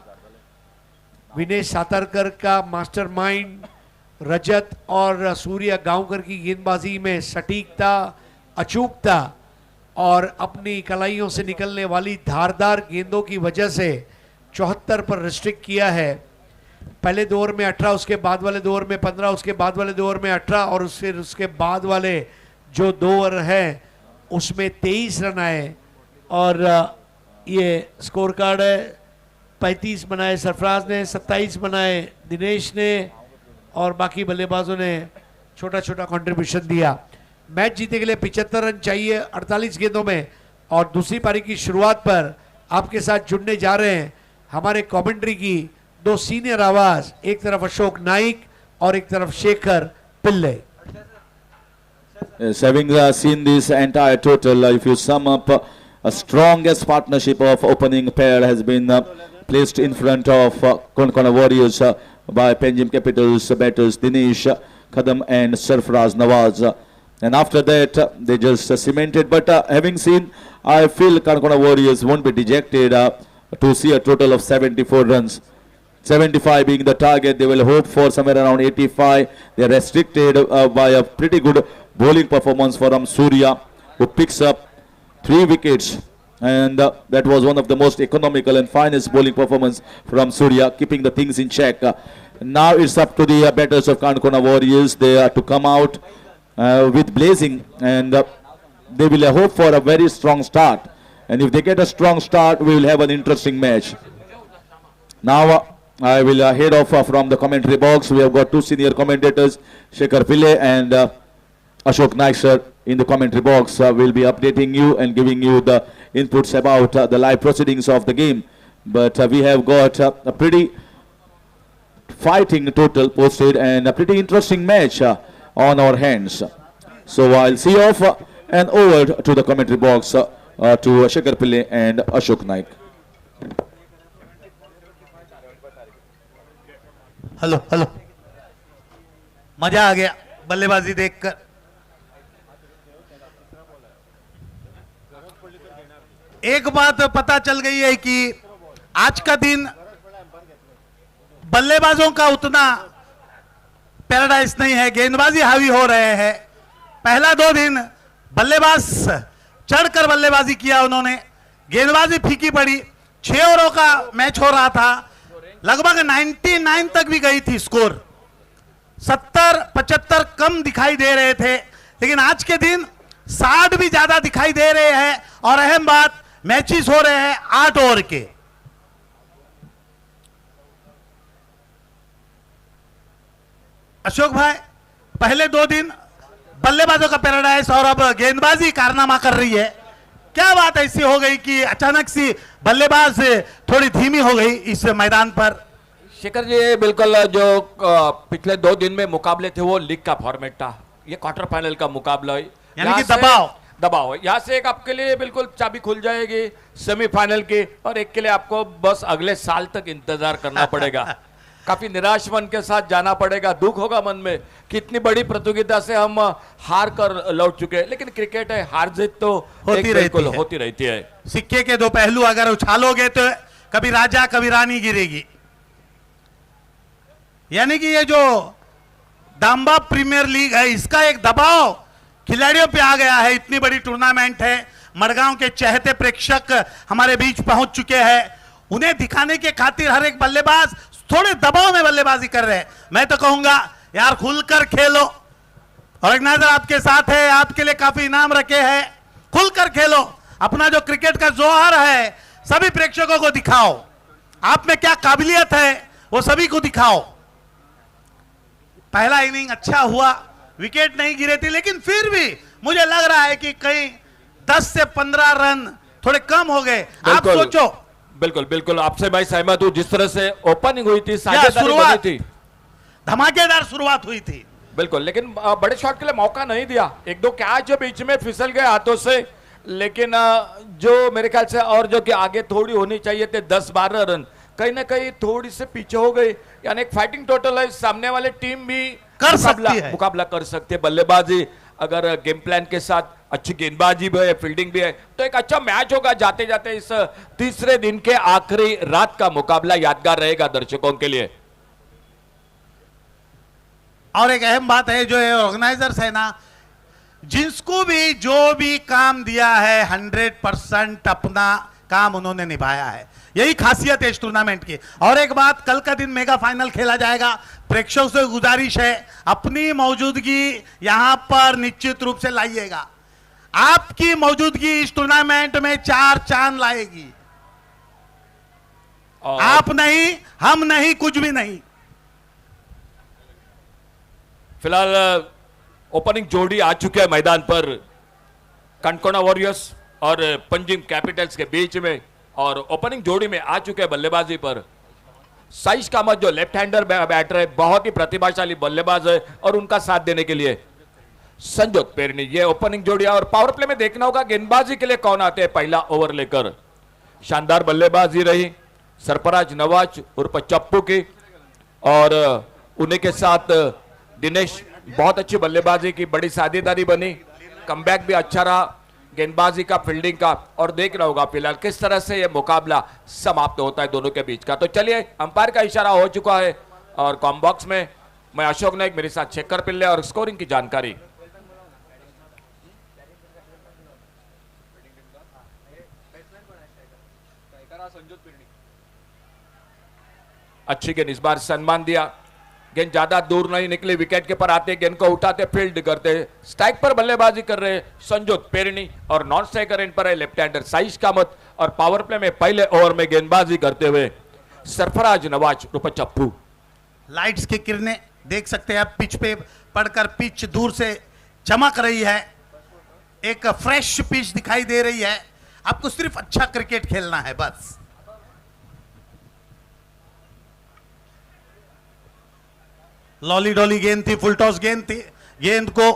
विनय सातरकर का मास्टरमाइंड, रजत और सूर्य गांवकर की गेंदबाजी में सटीकता, अचूकता और अपनी कलाइयों से निकलने वाली धारदार गेंदों की वजह से 74 पर रिस्ट्रिक्ट किया है। पहले 2 ओवर में 18, उसके बाद वाले 2 ओवर में 15, उसके बाद वाले 2 ओवर में 18, और फिर उसके बाद वाले जो 2 ओवर हैं उसमें 23 रन आए। और ये स्कोर कार्ड है। 35 बनाए सरफराज ने, 27 बनाए दिनेश ने, और बाकी बल्लेबाजों ने छोटा छोटा कंट्रीब्यूशन दिया। मैच जीतने के लिए 75 रन चाहिए 48 गेंदों में, और दूसरी पारी की शुरुआत पर आपके साथ जुड़ने जा रहे हैं हमारे कमेंट्री की 2 सीनियर आवाज, एक तरफ अशोक नाइक और एक तरफ शेखर पिल्ले। Yes, having seen this entire total, if you sum up, a strongest partnership of opening pair has been placed in front of Konkona Warriors by Panjim Capitals batters Dinesh Kadam and Sarfaraz Nawaz. And after that, they just cemented. But having seen, I feel Konkona Warriors won't be dejected to see a total of 74 runs. 75 being the target, they will hope for somewhere around 85. They are restricted by a pretty good bowling performance from Surya, who picks up 3 wickets, and that was one of the most economical and finest bowling performance from Surya, keeping the things in check. Now it's up to the batters of Konkona Warriors. They are to come out with blazing, and they will hope for a very strong start. And if they get a strong start, we will have an interesting match. Now I will head off from the commentary box. We have got 2 senior commentators, Shekhar Pillai and Ashok Naik sir in the commentary box. Will be updating you and giving you the inputs about the live proceedings of the game. But we have got a pretty fighting total posted and a pretty interesting match on our hands. So I'll see you off and over to the commentary box to Shekhar Pillai and Ashok Naik. Hello hello, मजा आ गया बल्लेबाजी देखकर। एक बात पता चल गई है कि आज का दिन बल्लेबाजों का उतना पैराडाइज नहीं है, गेंदबाजी हावी हो रहे हैं। पहला 2 दिन बल्लेबाज चढ़कर बल्लेबाजी किया उन्होंने, गेंदबाजी फीकी पड़ी। 6 ओवरों का मैच हो रहा था, लगभग 99 तक भी गई थी स्कोर। 70-75 कम दिखाई दे रहे थे, लेकिन आज के दिन 60 भी ज्यादा दिखाई दे रहे हैं। और अहम बात, मैचेस हो रहे हैं 8 ओवर के। अशोक भाई, पहले 2 दिन बल्लेबाजों का पैराडाइज और अब गेंदबाजी कारनामा कर रही है। क्या बात ऐसी हो गई कि अचानक सी बल्लेबाज थोड़ी धीमी हो गई इस मैदान पर? शेखर जी, ये बिल्कुल जो पिछले 2 दिन में मुकाबले थे वो लीग का फॉर्मेट था, ये क्वार्टर फाइनल का मुकाबला है, यानी कि यहाँ से दबाव है। यहाँ से एक आपके लिए बिल्कुल चाबी खुल जाएगी सेमीफाइनल की, और एक के लिए आपको बस अगले साल तक इंतजार करना पड़ेगा। काफी निराश मन के साथ जाना पड़ेगा, दुख होगा मन में कि इतनी बड़ी प्रतियोगिता से हम हार कर लौट चुके हैं, लेकिन क्रिकेट है, हार जीत तो होती रहती है। सिक्के के दो पहलू अगर उछालोगे तो कभी राजा कभी रानी गिरेगी। यानी कि ये जो दाम्बा प्रीमियर लीग है, इसका एक दबाव खिलाड़ियों पे आ गया है। इतनी बड़ी टूर्नामेंट है, मडगांव के चहेते प्रेक्षक हमारे बीच पहुंच चुके हैं, उन्हें दिखाने के खातिर हर एक बल्लेबाज थोड़े दबाव में बल्लेबाजी कर रहे हैं। मैं तो कहूंगा यार खुलकर खेलो, ऑर्गेनाइजर आपके साथ है, आपके लिए काफी इनाम रखे हैं, खुलकर खेलो, अपना जो क्रिकेट का जौहर है सभी प्रेक्षकों को दिखाओ, आप में क्या काबिलियत है वो सभी को दिखाओ। पहला इनिंग अच्छा हुआ, विकेट नहीं गिरे थे, लेकिन फिर भी मुझे लग रहा है कि कहीं 10 से 15 रन थोड़े कम हो गए। आप सोचो। बिल्कुल बिल्कुल आपसे मैं सहमत हूं, जिस तरह से ओपनिंग हुई थी, साझेदारी बनी थी, धमाकेदार शुरुआत हुई थी बिल्कुल, लेकिन बड़े शॉट के लिए मौका नहीं दिया। 1-2 कैच बीच में फिसल गए हाथों से, लेकिन जो मेरे ख्याल से और जो कि आगे थोड़ी होनी चाहिए थे 10-12 रन, कहीं ना कहीं थोड़ी से पीछे हो गई। यानी एक फाइटिंग टोटल है, सामने वाले टीम भी मुकाबला कर सकती है। बल्लेबाजी अगर गेम प्लान के साथ, अच्छी गेंदबाजी भी है, फील्डिंग भी है, तो एक अच्छा मैच होगा। जाते जाते इस तीसरे दिन के आखिरी रात का मुकाबला यादगार रहेगा दर्शकों के लिए। और एक अहम बात है, जो ऑर्गेनाइजर्स है ना, जिसको भी जो भी काम दिया है 100% अपना काम उन्होंने निभाया है। यही खासियत है इस टूर्नामेंट की। और एक बात, कल का दिन मेगा फाइनल खेला जाएगा, प्रेक्षकों से गुजारिश है अपनी मौजूदगी यहां पर निश्चित रूप से लाइएगा। आपकी मौजूदगी इस टूर्नामेंट में 4 चांद लाएगी। आप नहीं, हम नहीं, कुछ भी नहीं। फिलहाल ओपनिंग जोड़ी आ चुके हैं मैदान पर, कंकोना वॉरियर्स और पंजिम कैपिटल्स के बीच में, और ओपनिंग जोड़ी में आ चुके हैं बल्लेबाजी पर साइश कामत, जो लेफ्ट हैंडर बैटर है, बहुत ही प्रतिभाशाली बल्लेबाज है, और उनका साथ देने के लिए संजोत पेरनी, ये ओपनिंग जोड़ी। और पावर प्ले में देखना होगा गेंदबाजी के लिए कौन आते हैं पहला ओवर लेकर। शानदार बल्लेबाजी रही सरफराज नवाज उर्फ चप्पू की, और उन्हीं के साथ दिनेश, बहुत अच्छी बल्लेबाजी की, बड़ी साझेदारी बनी, कमबैक भी अच्छा रहा गेंदबाजी का, फील्डिंग का, और देखना होगा फिलहाल किस तरह से यह मुकाबला समाप्त होता है दोनों के बीच का। तो चलिए, अंपायर का इशारा हो चुका है, और कॉम बॉक्स में मैं अशोक नाइक, मेरे साथ शेखर पिल्ले, और स्कोरिंग की जानकारी। अच्छी गेंद, इस बार सम्मान दिया, गेंद ज्यादा दूर नहीं निकली, विकेट के पर आते, गेंद को उठाते, फील्ड करते, स्ट्राइक पर बल्लेबाजी कर रहे संजोत पेरनी, और नॉन स्ट्राइकर एंड पर है लेफ्ट हैंडर साइश कामत, और पावर प्ले में पहले ओवर में गेंदबाजी करते हुए सरफराज नवाज उर्फ चप्पू। लाइट्स की किरणें देख सकते हैं आप पिच पे पड़कर, पिच दूर से चमक रही है, एक फ्रेश पिच दिखाई दे रही है। आपको सिर्फ अच्छा क्रिकेट खेलना है बस। लॉली डॉली गेंद थी, फुल टॉस गेंद थी, गेंद को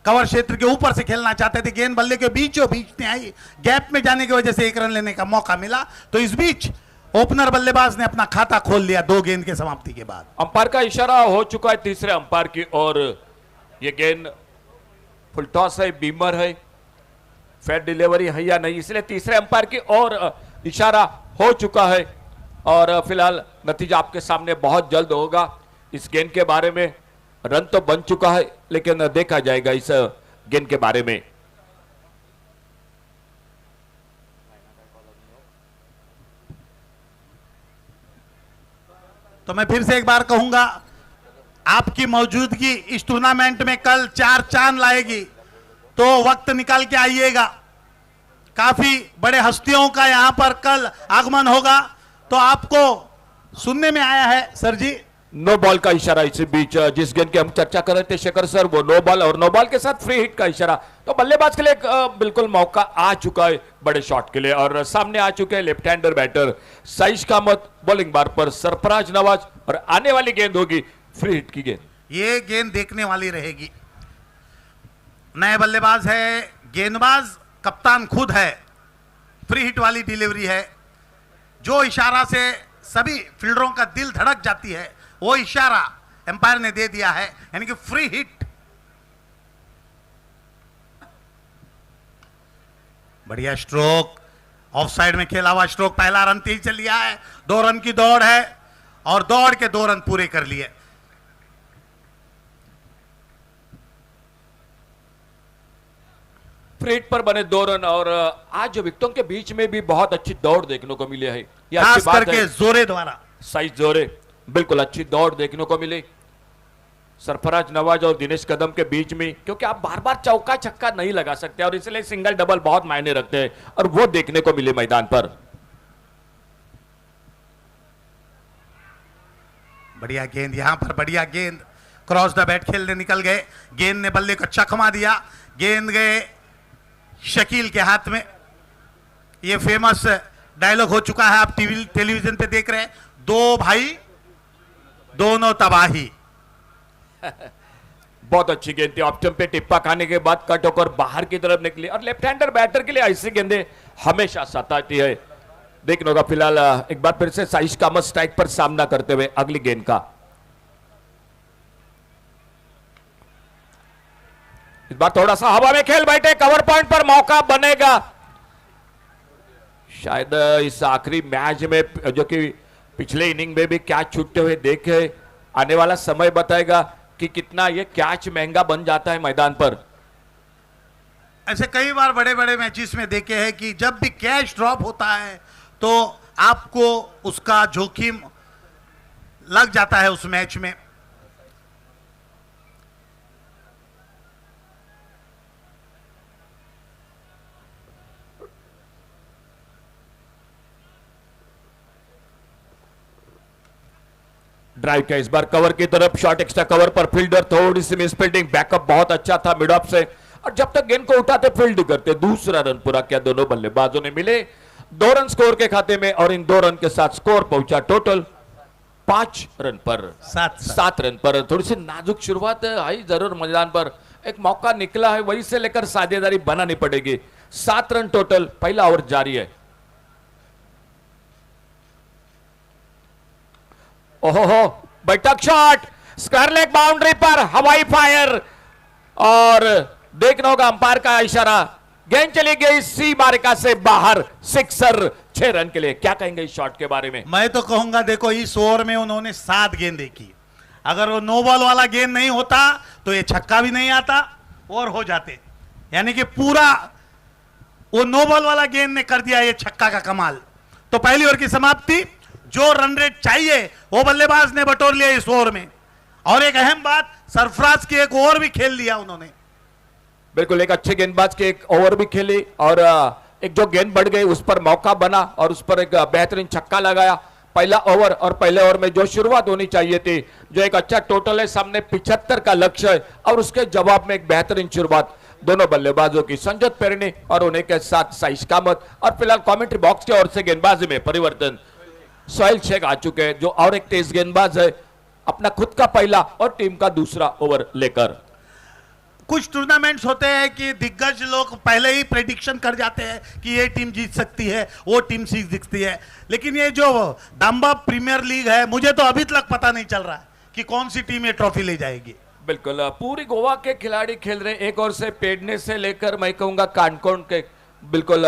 कवर क्षेत्र के ऊपर से खेलना चाहते थे, गेंद बल्ले के बीचों बीच में आई, गैप में जाने की वजह से 1 रन लेने का मौका मिला। तो इस बीच ओपनर बल्लेबाज ने अपना खाता खोल लिया 2 गेंद के समाप्ति के बाद। अंपायर का इशारा हो चुका है तीसरे अंपायर की, और ये गेंद फुल टॉस है, बीमर है, फेयर डिलीवरी है या नहीं, इसलिए तीसरे अंपायर की और इशारा हो चुका है। और फिलहाल नतीजा आपके सामने बहुत जल्द होगा। इस गेंद के बारे में रन तो बन चुका है, लेकिन देखा जाएगा इस गेंद के बारे में। तो मैं फिर से एक बार कहूंगा, आपकी मौजूदगी इस टूर्नामेंट में कल 4 चांद लाएगी, तो वक्त निकाल के आइएगा। काफी बड़े हस्तियों का यहां पर कल आगमन होगा। तो आपको सुनने में आया है सर जी, नो बॉल का इशारा इसी बीच जिस गेंद की हम चर्चा कर रहे थे शेखर सर, वो नो बॉल और नो बॉल के साथ फ्री हिट का इशारा। तो बल्लेबाज के लिए एक बिल्कुल मौका आ चुका है बड़े शॉट के लिए और सामने आ चुके हैं left hander batter Saish Kamat bowling बार पर सरफराज नवाज और आने वाली गेंद होगी फ्री हिट की गेंद। ये गेंद देखने वाली रहेगी। नए बल्लेबाज है, गेंदबाज कप्तान खुद है। फ्री हिट वाली डिलीवरी है। जो इशारा से सभी फील्डरों का दिल धड़क जाती है वो इशारा एम्पायर ने दे दिया है, यानी कि फ्री हिट। बढ़िया स्ट्रोक, ऑफ साइड में खेला हुआ स्ट्रोक, पहला रन तेज चल लिया है। 2 रन की दौड़ है और दौड़ के 2 रन पूरे कर लिए। फ्री हिट पर बने 2 रन और आज विकेटों के बीच में भी बहुत अच्छी दौड़ देखने को मिली है। यह अच्छी खास बात करके है। जोरे द्वारा साइज जोरे बिल्कुल अच्छी दौड़ देखने को मिली सरफराज नवाज और दिनेश कदम के बीच में, क्योंकि आप बार बार चौका छक्का नहीं लगा सकते और इसलिए सिंगल डबल बहुत मायने रखते हैं और वो देखने को मिले मैदान पर। बढ़िया गेंद, यहां पर बढ़िया गेंद, क्रॉस द बैट खेलने निकल गए। गेंद ने बल्ले को अच्छा खमा दिया। गेंद गए शकील के हाथ में। ये फेमस डायलॉग हो चुका है, आप टेलीविजन पे देख रहे हैं, 2 भाई दोनों तबाही। बहुत अच्छी गेंद थी। ऑप्शन पे टिप्पा खाने के बाद कट होकर बाहर की तरफ निकली और लेफ्ट हैंडर बैटर के लिए ऐसी गेंदें हमेशा सताती है। देखने होगा फिलहाल एक बार फिर से साइश कामत स्ट्राइक पर सामना करते हुए अगली गेंद का। इस बार थोड़ा सा हवा में खेल बैठे, कवर पॉइंट पर मौका बनेगा। शायद इस आखिरी मैच में जो कि पिछले इनिंग में भी कैच छूटते हुए देखे, आने वाला समय बताएगा कि कितना ये कैच महंगा बन जाता है मैदान पर। ऐसे कई बार बड़े बड़े मैचेस में देखे हैं कि जब भी कैच ड्रॉप होता है तो आपको उसका जोखिम लग जाता है उस मैच में। ड्राइव का इस बार कवर की तरफ शॉट, एक्स्ट्रा कवर पर फील्डर थोड़ी सी मिस फील्डिंग, बैकअप बहुत अच्छा था मिड ऑफ से और जब तक गेंद को उठाते फील्ड करते। दूसरा रन पूरा किया दोनों बल्लेबाजों ने मिले। 2 रन स्कोर के खाते में और इन 2 रन के साथ स्कोर पहुंचा टोटल 5 रन पर। 7 रन पर थोड़ी सी नाजुक शुरुआत आई जरूर मैदान पर, एक मौका निकला है वहीं से लेकर साझेदारी बनानी पड़ेगी। 7 रन टोटल, पहला ओवर जारी है। ओहो, बैठक शॉट, स्क्वायर लेग बाउंड्री पर हवाई फायर और देखना होगा अंपायर का इशारा। गेंद चली गई सी मार्का से बाहर, सिक्सर 6 रन के लिए। क्या कहेंगे इस शॉट के बारे में? मैं तो कहूंगा, देखो इस ओवर में उन्होंने 7 गेंदें की। अगर वो नो बॉल वाला गेंद नहीं होता तो ये छक्का भी नहीं आता और हो जाते। यानी कि पूरा वो नो बॉल वाला गेंद ने कर दिया ये छक्का का कमाल। तो पहली ओवर की समाप्ति, जो रन रेट चाहिए वो बल्लेबाज ने बटोर लिया इस ओवर में। और एक अहम बात, सरफराज की एक ओवर भी खेल लिया उन्होंने। बिल्कुल, एक अच्छे गेंदबाज की एक ओवर भी खेली और एक जो गेंद बढ़ गई उस पर मौका बना और उस पर एक बेहतरीन छक्का लगाया। पहला ओवर और पहले ओवर में जो शुरुआत होनी चाहिए थी, जो एक अच्छा टोटल है, सामने 75 का लक्ष्य है और उसके जवाब में एक बेहतरीन शुरुआत दोनों बल्लेबाजों की, संजत पेरनी और उन्हीं के साथ साइश कामत। और फिलहाल कमेंट्री बॉक्स की ओर से गेंदबाजी में परिवर्तन, सोहेल शेख आ चुके हैं जो और एक तेज गेंदबाज है, अपना खुद का पहला और टीम का दूसरा ओवर लेकर। कुछ टूर्नामेंट्स होते हैं कि दिग्गज लोग पहले ही प्रेडिक्शन कर जाते हैं कि ये टीम जीत सकती है, वो टीम जीत सकती है। लेकिन ये जो दाम्बा प्रीमियर लीग है, मुझे तो अभी तक पता नहीं चल रहा है कि कौन सी टीम ये ट्रॉफी ले जाएगी। बिल्कुल, पूरी गोवा के खिलाड़ी खेल रहे, एक ओर से पेडने से लेकर मैं कहूंगा कानकोण के, बिल्कुल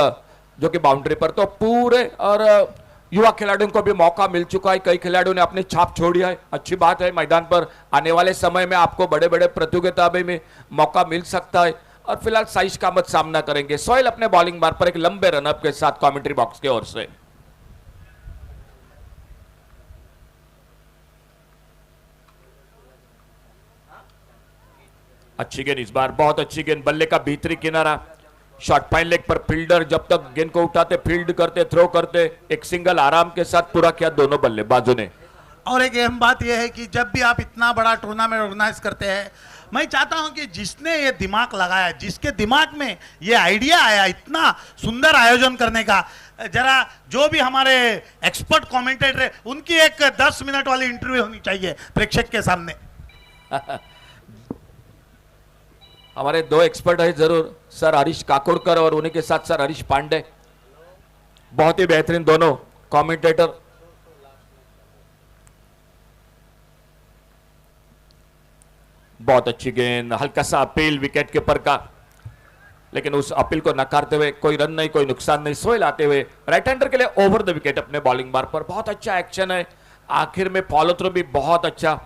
जो कि बाउंड्री पर, तो पूरे और युवा खिलाड़ियों को भी मौका मिल चुका है। कई खिलाड़ियों ने अपनी छाप छोड़ी है, अच्छी बात है। मैदान पर आने वाले समय में आपको बड़े बड़े प्रतियोगिता में मौका मिल सकता है। और फिलहाल साइश कामत सामना करेंगे। सोहेल अपने बॉलिंग बार पर एक लंबे रनअप के साथ कमेंट्री बॉक्स की ओर से। अच्छी गेंद इस बार, बहुत अच्छी गेंद, बल्ले का भीतरी किनारा, शॉट फाइन लेग पर फील्डर जब तक गेंद को उठाते, फील्ड करते, थ्रो करते, एक सिंगल आराम के साथ पूरा किया दोनों बल्लेबाजों ने। और एक अहम बात यह है कि जब भी आप इतना बड़ा टूर्नामेंट ऑर्गेनाइज करते हैं, मैं चाहता हूं कि जिसने ये दिमाग लगाया, जिसके दिमाग में ये आइडिया आया इतना सुंदर आयोजन करने का, जरा जो भी हमारे एक्सपर्ट कमेंटेटर है उनकी एक 10 मिनट वाली इंटरव्यू होनी चाहिए प्रेक्षक के सामने। हमारे दो एक्सपर्ट है जरूर, सर हरीश काकोड़कर और उन्हीं के साथ सर हरीश पांडे, बहुत ही बेहतरीन दोनों कमेंटेटर। बहुत अच्छी गेंद, हल्का सा अपील विकेट कीपर का, लेकिन उस अपील को नकारते हुए कोई रन नहीं, कोई नुकसान नहीं, सोए लाते हुए राइट हैंडर के लिए ओवर द विकेट अपने बॉलिंग बार पर। बहुत अच्छा एक्शन है, आखिर में फॉलो थ्रू भी बहुत अच्छा।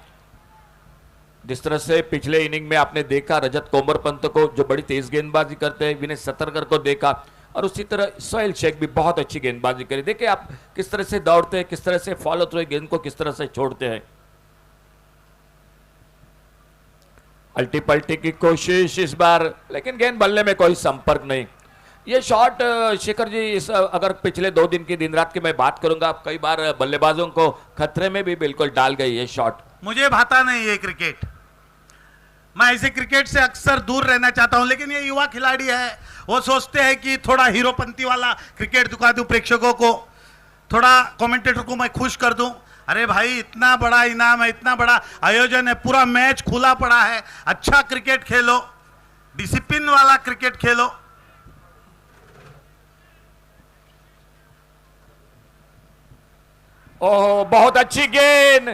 जिस तरह से पिछले इनिंग में आपने देखा रजत कोमरपंत को जो बड़ी तेज गेंदबाजी करते हैं, विनय सतरकर को देखा, और उसी तरह सोहेल शेख भी बहुत अच्छी गेंदबाजी करी। देखिए आप किस तरह से दौड़ते हैं, किस तरह से फॉलो थ्रू गेंद को किस तरह से छोड़ते हैं। अल्टी पल्टी की कोशिश इस बार, लेकिन गेंद बल्ले में कोई संपर्क नहीं। ये शॉट शेखर जी, इस अगर पिछले 2 दिन की दिन रात की मैं बात करूंगा, कई बार बल्लेबाजों को खतरे में भी बिल्कुल डाल गई ये शॉट। मुझे भाता नहीं ये क्रिकेट, मैं ऐसे क्रिकेट से अक्सर दूर रहना चाहता हूं, लेकिन ये युवा खिलाड़ी है, वो सोचते हैं कि थोड़ा हीरोपंती वाला क्रिकेट दिखा दूं प्रेक्षकों को, थोड़ा कमेंटेटर को मैं खुश कर दूं। अरे भाई इतना बड़ा इनाम है, इतना बड़ा आयोजन है, पूरा मैच खुला पड़ा है, अच्छा क्रिकेट खेलो, डिसिप्लिन वाला क्रिकेट खेलो। ओह बहुत अच्छी गेंद,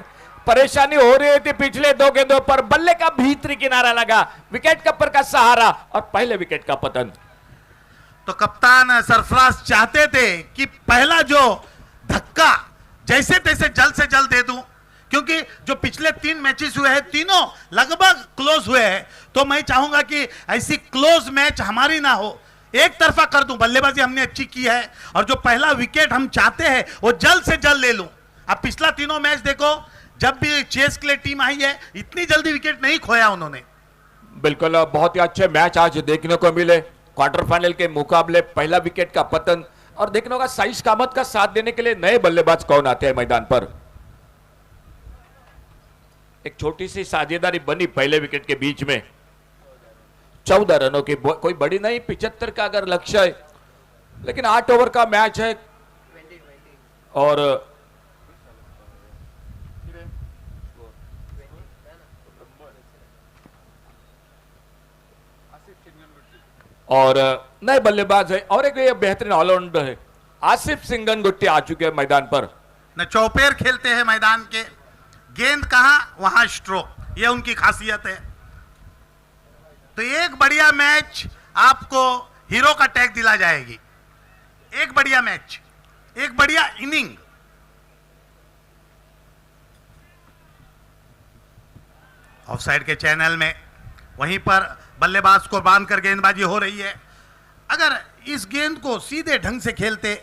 परेशानी हो रही थी पिछले 2 गेंदों पर, बल्ले का भीतरी किनारा लगा, विकेट कीपर का सहारा और पहले विकेट का पतन। तो कप्तान सरफराज चाहते थे कि पहला जो धक्का जैसे तैसे जल्द से जल्द दे दूं, क्योंकि जो पिछले 3 मैचेस हुए हैं तीनों लगभग क्लोज हुए हैं, तो मैं चाहूंगा कि ऐसी क्लोज मैच हमारी ना हो, एक तरफा कर दूं। बल्लेबाजी हमने अच्छी की है और जो पहला विकेट हम चाहते हैं वो जल्द से जल्द ले लूं। अब पिछला तीनों मैच देखो, जब भी चेस के लिए टीम आई है इतनी जल्दी विकेट नहीं खोया उन्होंने। बिल्कुल बहुत ही अच्छे मैच आज देखने को मिले। क्वार्टर फाइनल के मुकाबले पहला विकेट का पतन, और देखने होगा साइश कामत का साथ देने के लिए नए बल्लेबाज कौन आते हैं मैदान पर। एक छोटी सी साझेदारी बनी पहले विकेट के बीच में, 14 रनों की, कोई बड़ी नहीं, 75 का अगर लक्ष्य है, लेकिन 8 ओवर का मैच है और नए बल्लेबाज है, और एक ये बेहतरीन ऑलराउंडर है आसिफ सिंगनगुट्टी आ चुके हैं मैदान पर। न चौपेर खेलते हैं मैदान के, गेंद कहां वहां स्ट्रोक, ये उनकी खासियत है। तो एक बढ़िया मैच आपको हीरो का टैग दिला जाएगी, एक बढ़िया मैच, एक बढ़िया इनिंग। ऑफसाइड के चैनल में वहीं पर बल्लेबाज को बांधकर गेंदबाजी हो रही है। अगर इस गेंद को सीधे ढंग से खेलते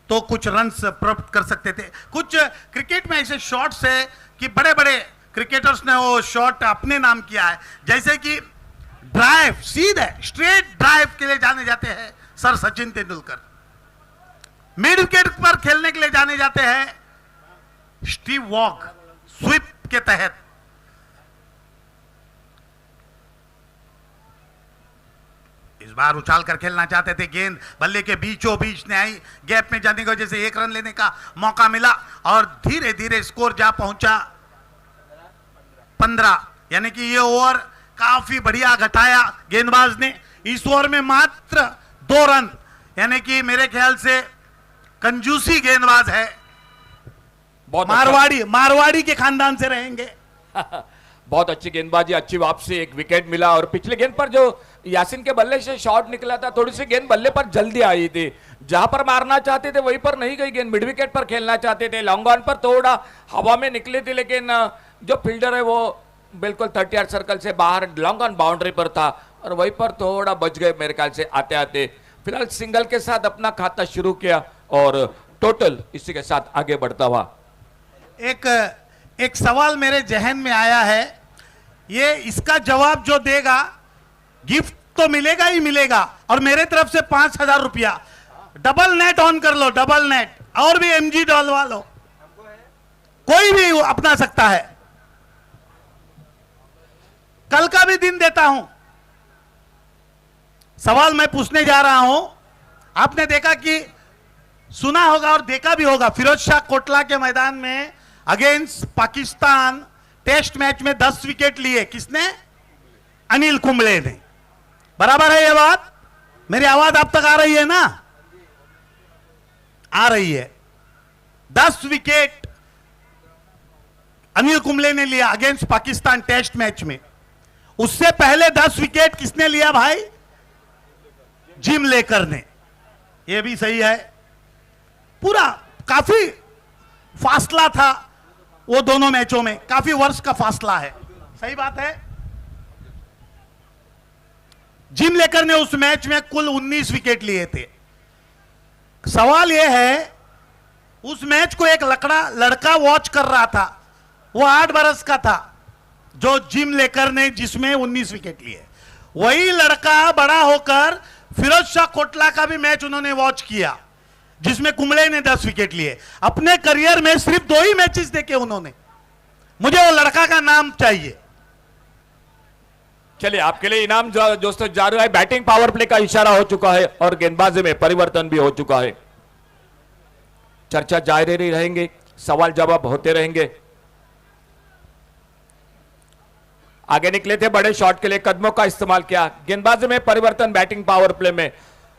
तो कुछ रन्स प्राप्त कर सकते थे। कुछ क्रिकेट में ऐसे शॉट्स है कि बड़े बड़े क्रिकेटर्स ने वो शॉट अपने नाम किया है, जैसे कि ड्राइव, सीधे स्ट्रेट ड्राइव के लिए जाने जाते हैं sir Sachin Tendulkar, mid wicket पर खेलने के लिए जाने जाते हैं स्टीव वॉग स्वीप के तहत। इस बार उछाल कर खेलना चाहते थे, गेंद बल्ले के बीचों बीच ने आई, गैप में जाने की वजह से 1 रन लेने का मौका मिला और धीरे धीरे स्कोर जा पहुंचा 15, यानी कि ये ओवर काफी बढ़िया घटाया गेंदबाज ने। इस ओवर में मात्र 2 रन, यानी कि मेरे ख्याल से कंजूसी गेंदबाज है, मारवाड़ी के खानदान से रहेंगे। बहुत अच्छी गेंदबाजी, अच्छी वापसी, एक विकेट मिला। और पिछले गेंद पर जो यासिन के बल्ले से शॉट निकला था, थोड़ी सी गेंद बल्ले पर जल्दी आई थी, जहां पर मारना चाहते थे वहीं पर नहीं गई गेंद, मिड विकेट पर खेलना चाहते थे, लॉन्ग ऑन पर थोड़ा हवा में निकले थे, लेकिन जो फील्डर है वो बिल्कुल 30 यार्ड सर्कल से बाहर लॉन्ग ऑन बाउंड्री पर था और वहीं पर थोड़ा बच गए मेरे ख्याल से आते आते। फिलहाल सिंगल के साथ अपना खाता शुरू किया और टोटल इसी के साथ आगे बढ़ता हुआ। एक सवाल मेरे जहन में आया है, ये इसका जवाब जो देगा गिफ्ट तो मिलेगा ही मिलेगा, और मेरे तरफ से 5000 रुपया। डबल नेट ऑन कर लो, डबल नेट, और भी एमजी डलवा लो। कोई भी अपना सकता है। कल का भी दिन देता हूं। सवाल मैं पूछने जा रहा हूं। आपने देखा कि सुना होगा और देखा भी होगा, फिरोज शाह कोटला के मैदान में अगेंस्ट पाकिस्तान टेस्ट मैच में 10 विकेट लिए। किसने? अनिल कुंबले ने। बराबर है ये बात? मेरी आवाज आप तक आ रही है ना? आ रही है। 10 विकेट अनिल कुंबले ने लिया अगेंस्ट पाकिस्तान टेस्ट मैच में। उससे पहले 10 विकेट किसने लिया भाई? जिम लेकर ने। यह भी सही है। पूरा काफी फासला था वो दोनों मैचों में, काफी वर्ष का फासला है। सही बात है। जिम लेकर ने उस मैच में कुल 19 विकेट लिए थे। सवाल यह है, उस मैच को एक लड़का वॉच कर रहा था। वो 8 बरस का था जो जिम लेकर ने, जिसमें 19 विकेट लिए। वही लड़का बड़ा होकर फिरोज शाह कोटला का भी मैच उन्होंने वॉच किया जिसमें कुंबले ने 10 विकेट लिए। अपने करियर में सिर्फ 2 ही मैचेस देखे उन्होंने। मुझे वो लड़का का नाम चाहिए। चलिए, आपके लिए इनाम दोस्तों जारी है। बैटिंग पावर प्ले का इशारा हो चुका है और गेंदबाजी में परिवर्तन भी हो चुका है। चर्चा जारी रहेंगे, सवाल जवाब होते रहेंगे। आगे निकले थे बड़े शॉट के लिए, कदमों का इस्तेमाल किया। गेंदबाजी में परिवर्तन, बैटिंग पावर प्ले में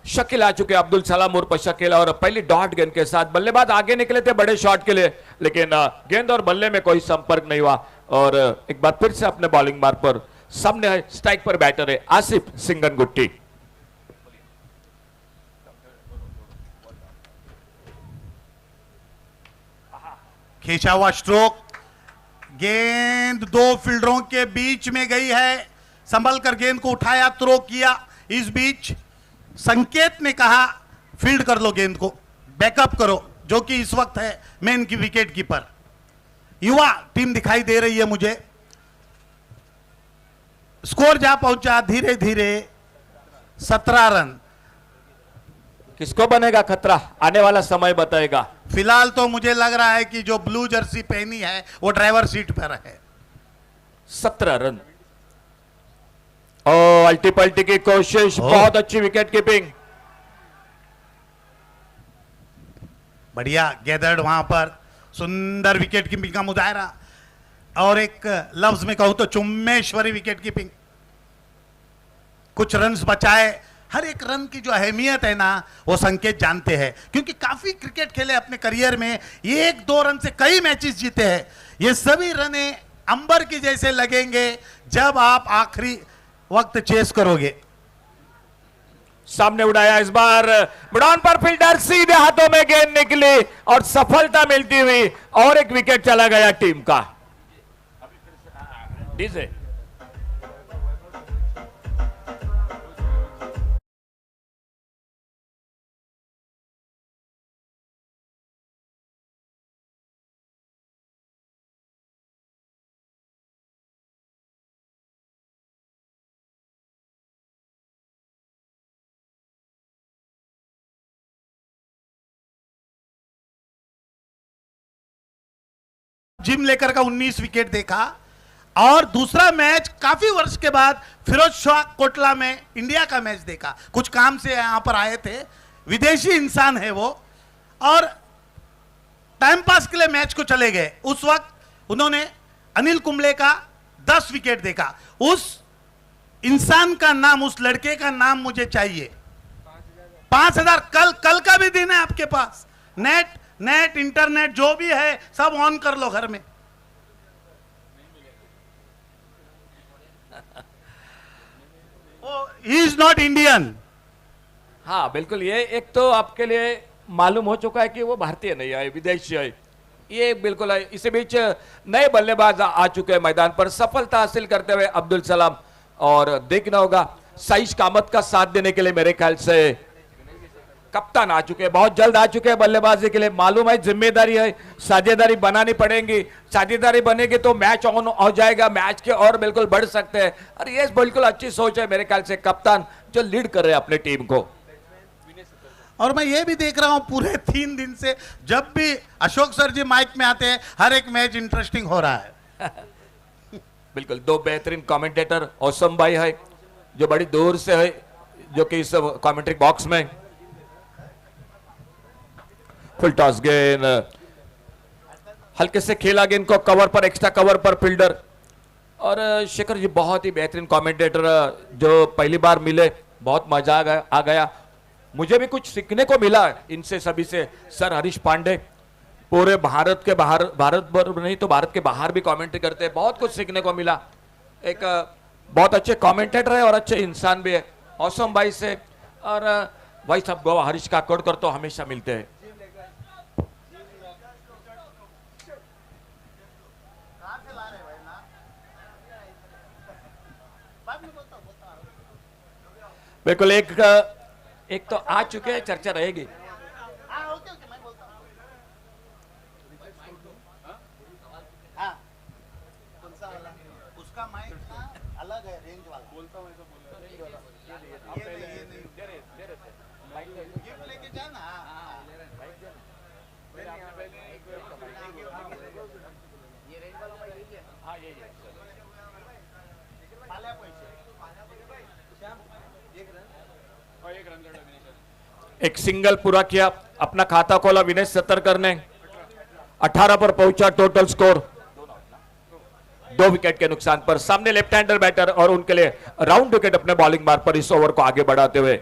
शकील आ चुके, अब्दुल सलाम उर्फ शकील, और पहली डॉट गेंद के साथ बल्लेबाज आगे निकले थे बड़े शॉट के लिए, लेकिन गेंद और बल्ले में कोई संपर्क नहीं हुआ। और एक बार फिर से अपने बॉलिंग मार्ग पर सामने है, स्ट्राइक पर बैटर है आसिफ सिंगनगुट्टी। खींचा हुआ स्ट्रोक, गेंद 2 फील्डरों के बीच में गई है। संभल कर गेंद को उठाया, थ्रो किया। इस बीच संकेत ने कहा फील्ड कर लो, गेंद को बैकअप करो, जो कि इस वक्त है मेन की विकेट कीपर। युवा टीम दिखाई दे रही है मुझे। स्कोर जा पहुंचा धीरे धीरे 17 रन। किसको बनेगा खतरा, आने वाला समय बताएगा। फिलहाल तो मुझे लग रहा है कि जो ब्लू जर्सी पहनी है वो ड्राइवर सीट पर है। 17 रन। ओ, अल्टी पल्टी की कोशिश, बहुत अच्छी विकेट कीपिंग। बढ़िया गैदर्ड वहां पर, सुंदर विकेट कीपिंग का मुजाहरा, और एक लफ्ज में कहूं तो चुम्मेश्वरी विकेट कीपिंग। कुछ रन्स बचाए। हर एक रन की जो अहमियत है ना, वो संकेत जानते हैं, क्योंकि काफी क्रिकेट खेले अपने करियर में। 1-2 रन से कई मैचेस जीते हैं। ये सभी रने अंबर की जैसे लगेंगे जब आप आखिरी वक्त चेस करोगे। सामने उड़ाया, इस बार बुड़ान पर फील्डर, सीधे हाथों में गेंद निकली और सफलता मिलती हुई और एक विकेट चला गया टीम का। डीजे जिम लेकर का 19 विकेट देखा। और दूसरा मैच काफी वर्ष के बाद फिरोज शाह कोटला में इंडिया का मैच देखा। कुछ काम से यहां पर आए थे, विदेशी इंसान है वो, और टाइम पास के लिए मैच को चले गए। उस वक्त उन्होंने अनिल कुंबले का 10 विकेट देखा। उस इंसान का नाम, उस लड़के का नाम मुझे चाहिए। 5000 कल का भी दिन है आपके पास। नेट इंटरनेट जो भी है सब ऑन कर लो घर में। He is not Indian. हाँ बिल्कुल, ये एक तो आपके लिए मालूम हो चुका है कि वो भारतीय नहीं है, विदेशी है, ये बिल्कुल है। इसी बीच नए बल्लेबाज आ चुके हैं मैदान पर, सफलता हासिल करते हुए अब्दुल सलाम। और देखना होगा साइश कामत का साथ देने के लिए मेरे ख्याल से कप्तान आ चुके हैं, बहुत जल्द आ चुके हैं बल्लेबाजी के लिए। मालूम है जिम्मेदारी है, साझेदारी बनानी पड़ेगी। साझेदारी बनेगी तो मैच ऑन हो जाएगा, मैच के और बिल्कुल बढ़ सकते हैं। और ये बिल्कुल अच्छी सोच है मेरे ख्याल से कप्तान जो लीड कर रहे हैं अपने टीम को। और मैं ये भी देख रहा हूं पूरे 3 दिन से जब भी अशोक सर जी माइक में आते हैं हर एक मैच इंटरेस्टिंग हो रहा है। बिल्कुल, दो बेहतरीन कमेंटेटर औसम भाई है जो बड़ी दूर से है, जो कि इस कमेंट्री बॉक्स में। फुल टॉस गेंद, हल्के से खेला गेंद को कवर पर, एक्स्ट्रा कवर पर फील्डर। और शेखर जी बहुत ही बेहतरीन कमेंटेटर जो पहली बार मिले, बहुत मजा आ गया। मुझे भी कुछ सीखने को मिला इनसे सभी से। सर हरीश पांडे पूरे भारत के बाहर, भारत भर नहीं तो भारत के बाहर भी कमेंट्री करते हैं, बहुत कुछ सीखने को मिला। एक बहुत अच्छे कमेंटेटर है और अच्छे इंसान भी है। औसम भाई से और भाई साहब गोवा हरीश काकोडकर तो हमेशा मिलते हैं। बिल्कुल, एक तो आ चुके हैं, चर्चा रहेगी। उसका माइक अलग है, रेंज वाला बोलता हूं ऐसा बोल रहा है। गिफ्ट लेके जाना। ये रेंज वाला माइक है। हां ये पाले पैसे एक सिंगल पूरा किया, अपना खाता खोला विनेश सतरकर ने। 18 पर पहुंचा टोटल स्कोर, 2 विकेट के नुकसान पर। सामने लेफ्ट हैंडर बैटर और उनके लिए राउंड विकेट अपने बॉलिंग मार्ग पर इस ओवर को आगे बढ़ाते हुए।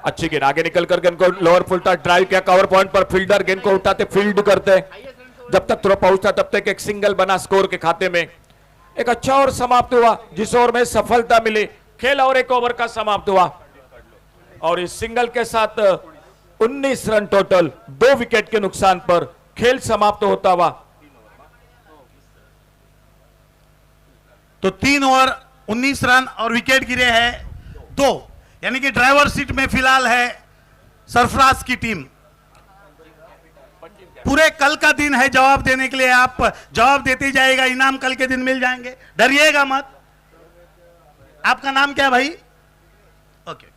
अच्छी गेंद आगे निकल कर गेंद को लोअर फुल टॉस ड्राइव किया, कवर पॉइंट पर फील्डर गेंद को उठाते, फील्ड करते। जब तक थ्रो पहुंचता तब तक एक सिंगल बना स्कोर के खाते में। एक अच्छा ओवर समाप्त हुआ जिस ओवर में सफलता मिली। खेल और एक ओवर का समाप्त हुआ और इस सिंगल के साथ 19 रन टोटल, 2 विकेट के नुकसान पर खेल समाप्त होता हुआ। तो 3 ओवर 19 रन और विकेट गिरे हैं 2, यानी कि ड्राइवर सीट में फिलहाल है सरफराज की टीम। पूरे कल का दिन है जवाब देने के लिए, आप जवाब देते जाएगा, इनाम कल के दिन मिल जाएंगे, डरिएगा मत। आपका नाम क्या है भाई? ओके।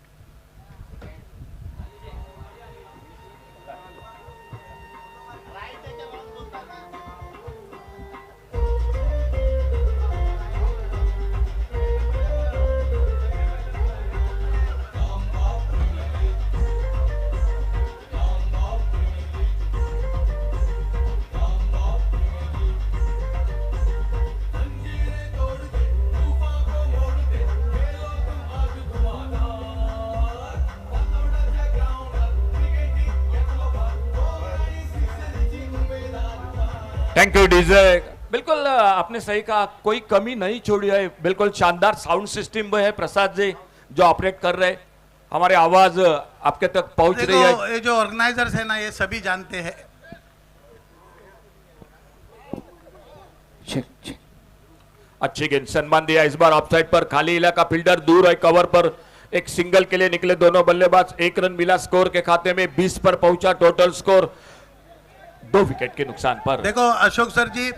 Thank you DJ. बिल्कुल आपने सही कहा, कोई कमी नहीं छोड़ी है। बिल्कुल शानदार साउंड सिस्टम है प्रसाद जी जो ऑपरेट कर रहे हैं। हमारी आवाज आपके तक पहुंच रही है। ये जो ऑर्गेनाइजर्स है ना, ये सभी जानते हैं। अच्छी गेंद, सम्मान दिया इस बार ऑफसाइड पर। खाली इलाका, फील्डर दूर है कवर पर। एक सिंगल के लिए निकले दोनों बल्लेबाज। 1 रन मिला स्कोर के खाते में, 20 पर पहुंचा टोटल स्कोर, 2 विकेट के नुकसान पर। देखो अशोक सर जी,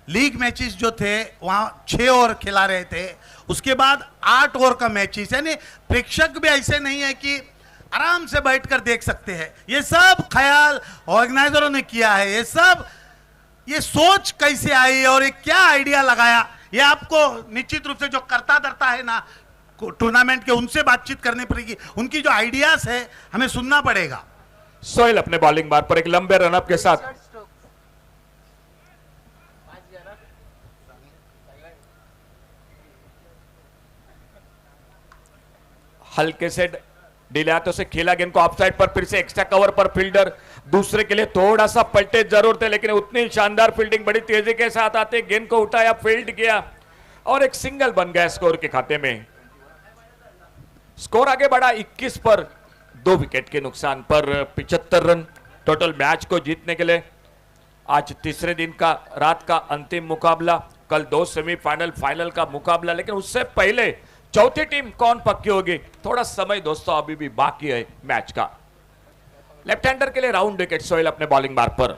लीग मैचेस जो थे वहां 6 ओवर खिला रहे थे, उसके बाद 8 ओवर का मैचेस, यानी प्रेक्षक भी ऐसे नहीं है कि आराम से बैठकर देख सकते हैं। ये सब ख्याल ऑर्गेनाइजरों ने किया है। ये सब, ये सोच कैसे आई और ये क्या आइडिया लगाया, ये आपको निश्चित रूप से जो करता धरता है ना टूर्नामेंट के, उनसे बातचीत करनी पड़ेगी। उनकी जो आइडियाज है हमें सुनना पड़ेगा। सोहेल अपने बॉलिंग मार्ग पर एक लंबे रनअप के साथ। हल्के से डिले हाथों से खेला गेंद को ऑफसाइड पर, फिर से एक्स्ट्रा कवर पर फील्डर। दूसरे के लिए थोड़ा सा पलटे जरूर थे, लेकिन उतनी शानदार फील्डिंग, बड़ी तेजी के साथ आते गेंद को उठाया, फील्ड किया और एक सिंगल बन गया स्कोर के खाते में। स्कोर आगे बढ़ा 21 पर, 2 विकेट के नुकसान पर। 75 रन टोटल मैच को जीतने के लिए। आज तीसरे दिन का रात का अंतिम मुकाबला, कल 2 सेमीफाइनल फाइनल का मुकाबला, लेकिन उससे पहले चौथी टीम कौन पक्की होगी, थोड़ा समय दोस्तों अभी भी बाकी है मैच का। लेफ्ट हैंडर के लिए राउंड विकेट, सोहेल अपने बॉलिंग मार्ग पर।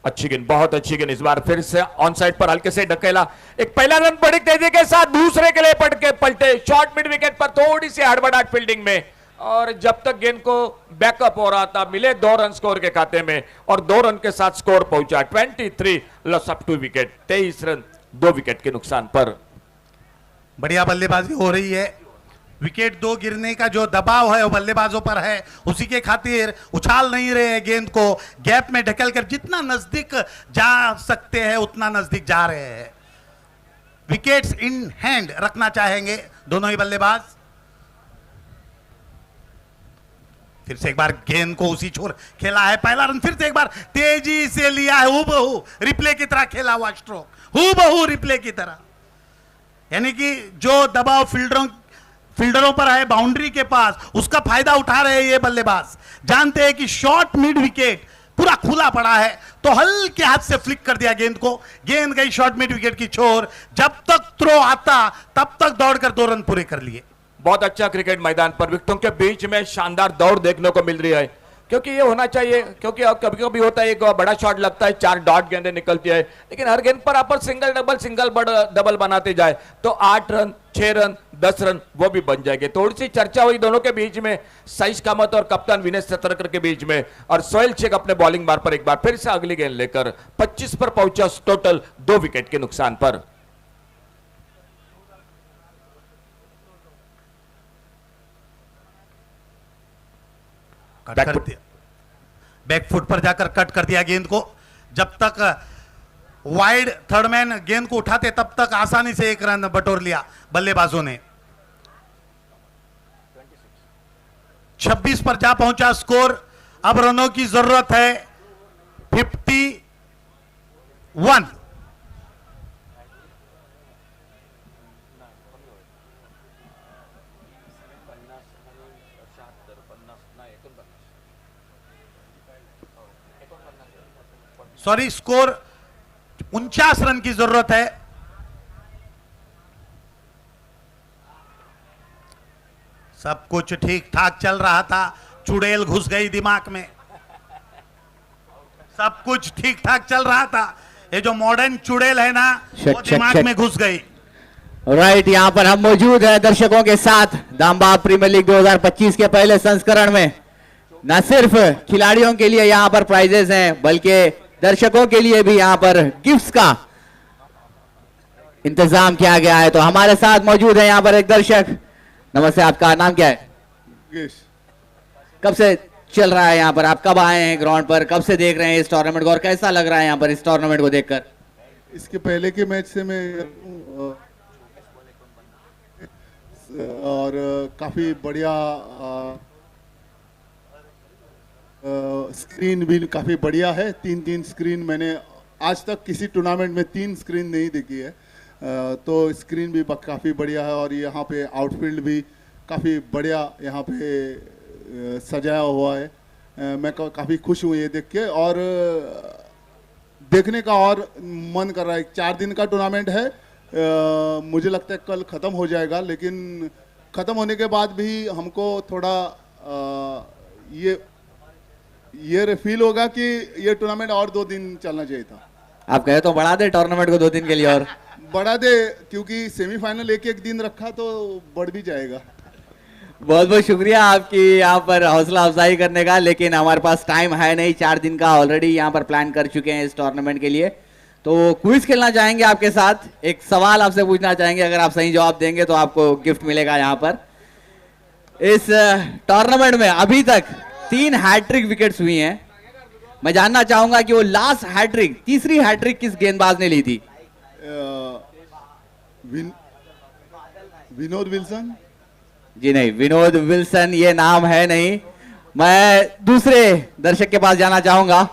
अच्छी गेंद, बहुत अच्छी गेंद। इस बार फिर से ऑन साइड पर हल्के से ढकेला, एक पहला रन बड़ी तेजी के साथ दूसरे के लिए पलटे, शॉर्ट मिड विकेट पर थोड़ी सी हड़बड़ाहट फील्डिंग में, और जब तक गेंद को बैकअप हो रहा था मिले 2 रन स्कोर के खाते में, और 2 रन के साथ स्कोर पहुंचा 23 loss of 2 wicket, 23 run 2 wicket के नुकसान पर। बढ़िया बल्लेबाजी हो रही है। विकेट 2 गिरने का जो दबाव है वो बल्लेबाजों पर है, उसी के खातिर उछाल नहीं रहे हैं गेंद को, गैप में ढकेल कर जितना नजदीक जा सकते हैं उतना नजदीक जा रहे हैं। विकेट्स इन हैंड रखना चाहेंगे दोनों ही बल्लेबाज। फिर से एक बार गेंद को उसी छोर खेला है, पहला रन फिर से एक बार तेजी से लिया है, हूबहू रिप्ले की तरह खेला हुआ स्ट्रोक, हूबहू रिप्ले की तरह। यानी कि जो दबाव फील्डरों पर है बाउंड्री के पास, उसका फायदा उठा रहे हैं ये बल्लेबाज। जानते हैं कि शॉर्ट मिड विकेट पूरा खुला पड़ा है, तो हल्के हाथ से फ्लिक कर दिया गेंद को, गेंद गई शॉर्ट मिड विकेट की छोर। जब तक थ्रो आता तब तक दौड़कर 2 रन पूरे कर लिए। बहुत अच्छा क्रिकेट मैदान पर विकेटों के बीच में शानदार दौड़ देखने को मिल रही है, क्योंकि ये होना चाहिए, क्योंकि कभी कभी होता है एक बड़ा शॉट लगता है, 4 डॉट गेंदें निकलती है, लेकिन हर गेंद पर आप सिंगल डबल बनाते जाए तो 8 रन 6 रन 10 रन वो भी बन जाएंगे। थोड़ी सी चर्चा हुई दोनों के बीच में, साइश कामत और कप्तान विनेश सतरकर के बीच में, और सोहेल शेख अपने बॉलिंग बार पर एक बार फिर से अगली गेंद लेकर 25 पर पहुंचा, टोटल 2 विकेट के नुकसान पर। कट कर दिया, बैकफुट पर जाकर कट कर दिया गेंद को। जब तक वाइड थर्डमैन गेंद को उठाते तब तक आसानी से 1 रन बटोर लिया बल्लेबाजों ने। 26 पर जा पहुंचा स्कोर। अब रनों की जरूरत है 51। सॉरी, स्कोर 49 रन की जरूरत है। सब कुछ ठीक ठाक चल रहा था, चुड़ैल घुस गई दिमाग में। सब कुछ ठीक ठाक चल रहा था, ये जो मॉडर्न चुड़ैल है ना वो दिमाग में घुस गई। राइट, यहाँ पर हम मौजूद हैं दर्शकों के साथ दामबाग प्रीमियर लीग 2025 के पहले संस्करण में। न सिर्फ खिलाड़ियों के लिए यहाँ पर प्राइजेस हैं, बल्कि दर्शकों के लिए भी यहाँ पर गिफ्ट्स का इंतजाम किया गया है। तो हमारे साथ मौजूद है यहाँ पर एक दर्शक। नमस्ते, आपका नाम क्या है? कब से चल रहा है यहाँ पर, आप कब आए हैं ग्राउंड पर, कब से देख रहे हैं इस टूर्नामेंट को, और कैसा लग रहा है यहाँ पर इस टूर्नामेंट को देखकर? इसके पहले के मैच से मैं और काफ़ी बढ़िया स्क्रीन भी काफ़ी बढ़िया है। 3 स्क्रीन मैंने आज तक किसी टूर्नामेंट में 3 स्क्रीन नहीं देखी है, तो स्क्रीन भी काफ़ी बढ़िया है। और यहाँ पे आउटफील्ड भी काफ़ी बढ़िया यहाँ पे सजाया हुआ है। मैं काफ़ी खुश हूँ ये देख के, और देखने का और मन कर रहा है। 4 दिन का टूर्नामेंट है, मुझे लगता है कल ख़त्म हो जाएगा, लेकिन ख़त्म होने के बाद भी हमको थोड़ा ये फील होगा कि ये टूर्नामेंट और 2 दिन चलना चाहिए था। आप कहे तो बढ़ा दे टूर्नामेंट को 2 दिन के लिए और बढ़ा दे, क्योंकि सेमीफाइनल एक दिन रखा तो बढ़ भी जाएगा। बहुत बहुत शुक्रिया आपकी यहाँ पर हौसला अफजाई करने का, लेकिन हमारे पास टाइम है नहीं, 4 दिन का ऑलरेडी यहाँ पर प्लान कर चुके हैं इस टूर्नामेंट के लिए। तो क्विज खेलना चाहेंगे आपके साथ, एक सवाल आपसे पूछना चाहेंगे, अगर आप सही जवाब देंगे तो आपको गिफ्ट मिलेगा। यहाँ पर इस टूर्नामेंट में अभी तक 3 हैट्रिक विकेट्स हुई हैं। मैं जानना चाहूंगा कि वो लास्ट हैट्रिक, तीसरी हैट्रिक किस गेंदबाज ने ली थी? विनोद विल्सन? जी नहीं, विनोद विल्सन ये नाम है नहीं। मैं दूसरे दर्शक के पास जाना चाहूंगा।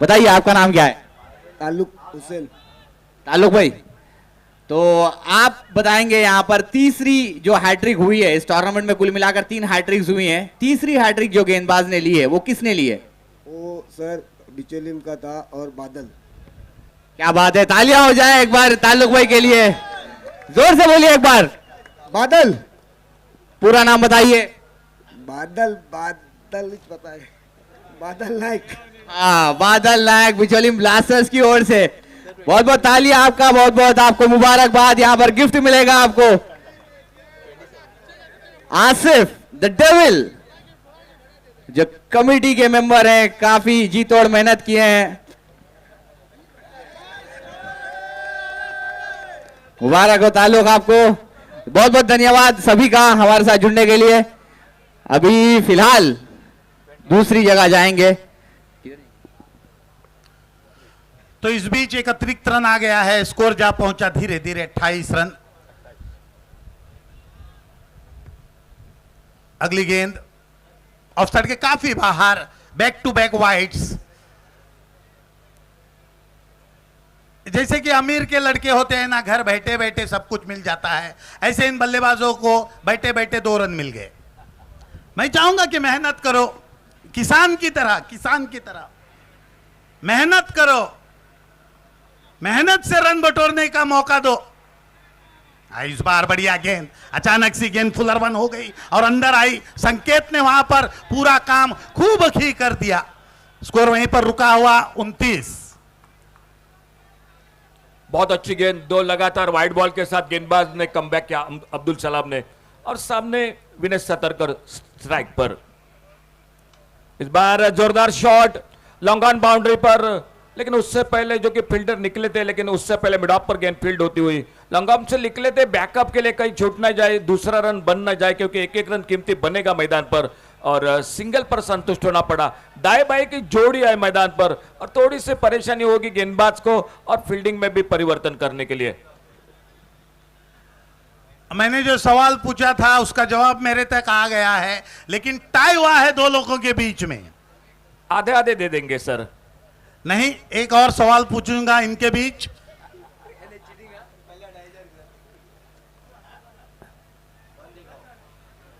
बताइए आपका नाम क्या है? ताल्लुक हुसैन। ताल्लुक भाई, तो आप बताएंगे यहाँ पर तीसरी जो हैट्रिक हुई है इस टूर्नामेंट में, कुल मिलाकर 3 हैट्रिक्स हुई हैं, तीसरी हैट्रिक जो गेंदबाज ने ली है वो किसने ली है? वो सर डिचोलिन का था और बादल। क्या बात है, तालियां हो जाए एक बार ताल्लुक भाई के लिए, जोर से बोलिए एक बार। बादल। पूरा नाम बताइए। बादल, बादल पता है, बादल नाइक। हाँ, बादल नायक बिचौलियन ब्लास्टर्स की ओर से बहुत बहुत तालियां आपका, बहुत बहुत आपको मुबारकबाद। यहाँ पर गिफ्ट मिलेगा आपको। आसिफ द डेविल जो कमेटी के मेंबर हैं, काफी जी तोड़ मेहनत किए हैं। मुबारक हो ताल्लुक आपको। बहुत बहुत धन्यवाद सभी का हमारे साथ जुड़ने के लिए। अभी फिलहाल दूसरी जगह जाएंगे। तो इस बीच एक अतिरिक्त रन आ गया है, स्कोर जा पहुंचा धीरे धीरे 28 रन। अगली गेंद ऑफ साइड के काफी बाहर, बैक टू बैक वाइड्स। जैसे कि अमीर के लड़के होते हैं ना, घर बैठे बैठे सब कुछ मिल जाता है, ऐसे इन बल्लेबाजों को बैठे बैठे 2 रन मिल गए। मैं चाहूंगा कि मेहनत करो, किसान की तरह मेहनत करो, मेहनत से रन बटोरने का मौका दो। इस बार बढ़िया गेंद, अचानक सी गेंद फुलर वन हो गई और अंदर आई। संकेत ने वहां पर पूरा काम खूब ही कर दिया। स्कोर वहीं पर रुका हुआ 29। बहुत अच्छी गेंद, 2 लगातार वाइड बॉल के साथ गेंदबाज ने कमबैक किया अब्दुल सलाम ने, और सामने विनेश सतरकर स्ट्राइक पर। इस बार जोरदार शॉट लॉन्ग ऑन बाउंड्री पर, लेकिन उससे पहले जो कि फील्डर निकले थे, लेकिन उससे पहले मिड ऑफ पर गेंद फील्ड होती हुई लॉन्ग ऑन से निकले थे बैकअप के लिए, कहीं छूट ना जाए, दूसरा रन बन ना जाए, क्योंकि एक एक रन कीमती बनेगा मैदान पर, और सिंगल पर संतुष्ट होना पड़ा। दाएं बाएं की जोड़ी है मैदान पर और थोड़ी सी परेशानी होगी गेंदबाज को और फील्डिंग में भी परिवर्तन करने के लिए। मैंने जो सवाल पूछा था उसका जवाब मेरे तक आ गया है, लेकिन टाई हुआ है 2 लोगों के बीच में। आधे आधे दे देंगे सर। नहीं, एक और सवाल पूछूंगा इनके बीच।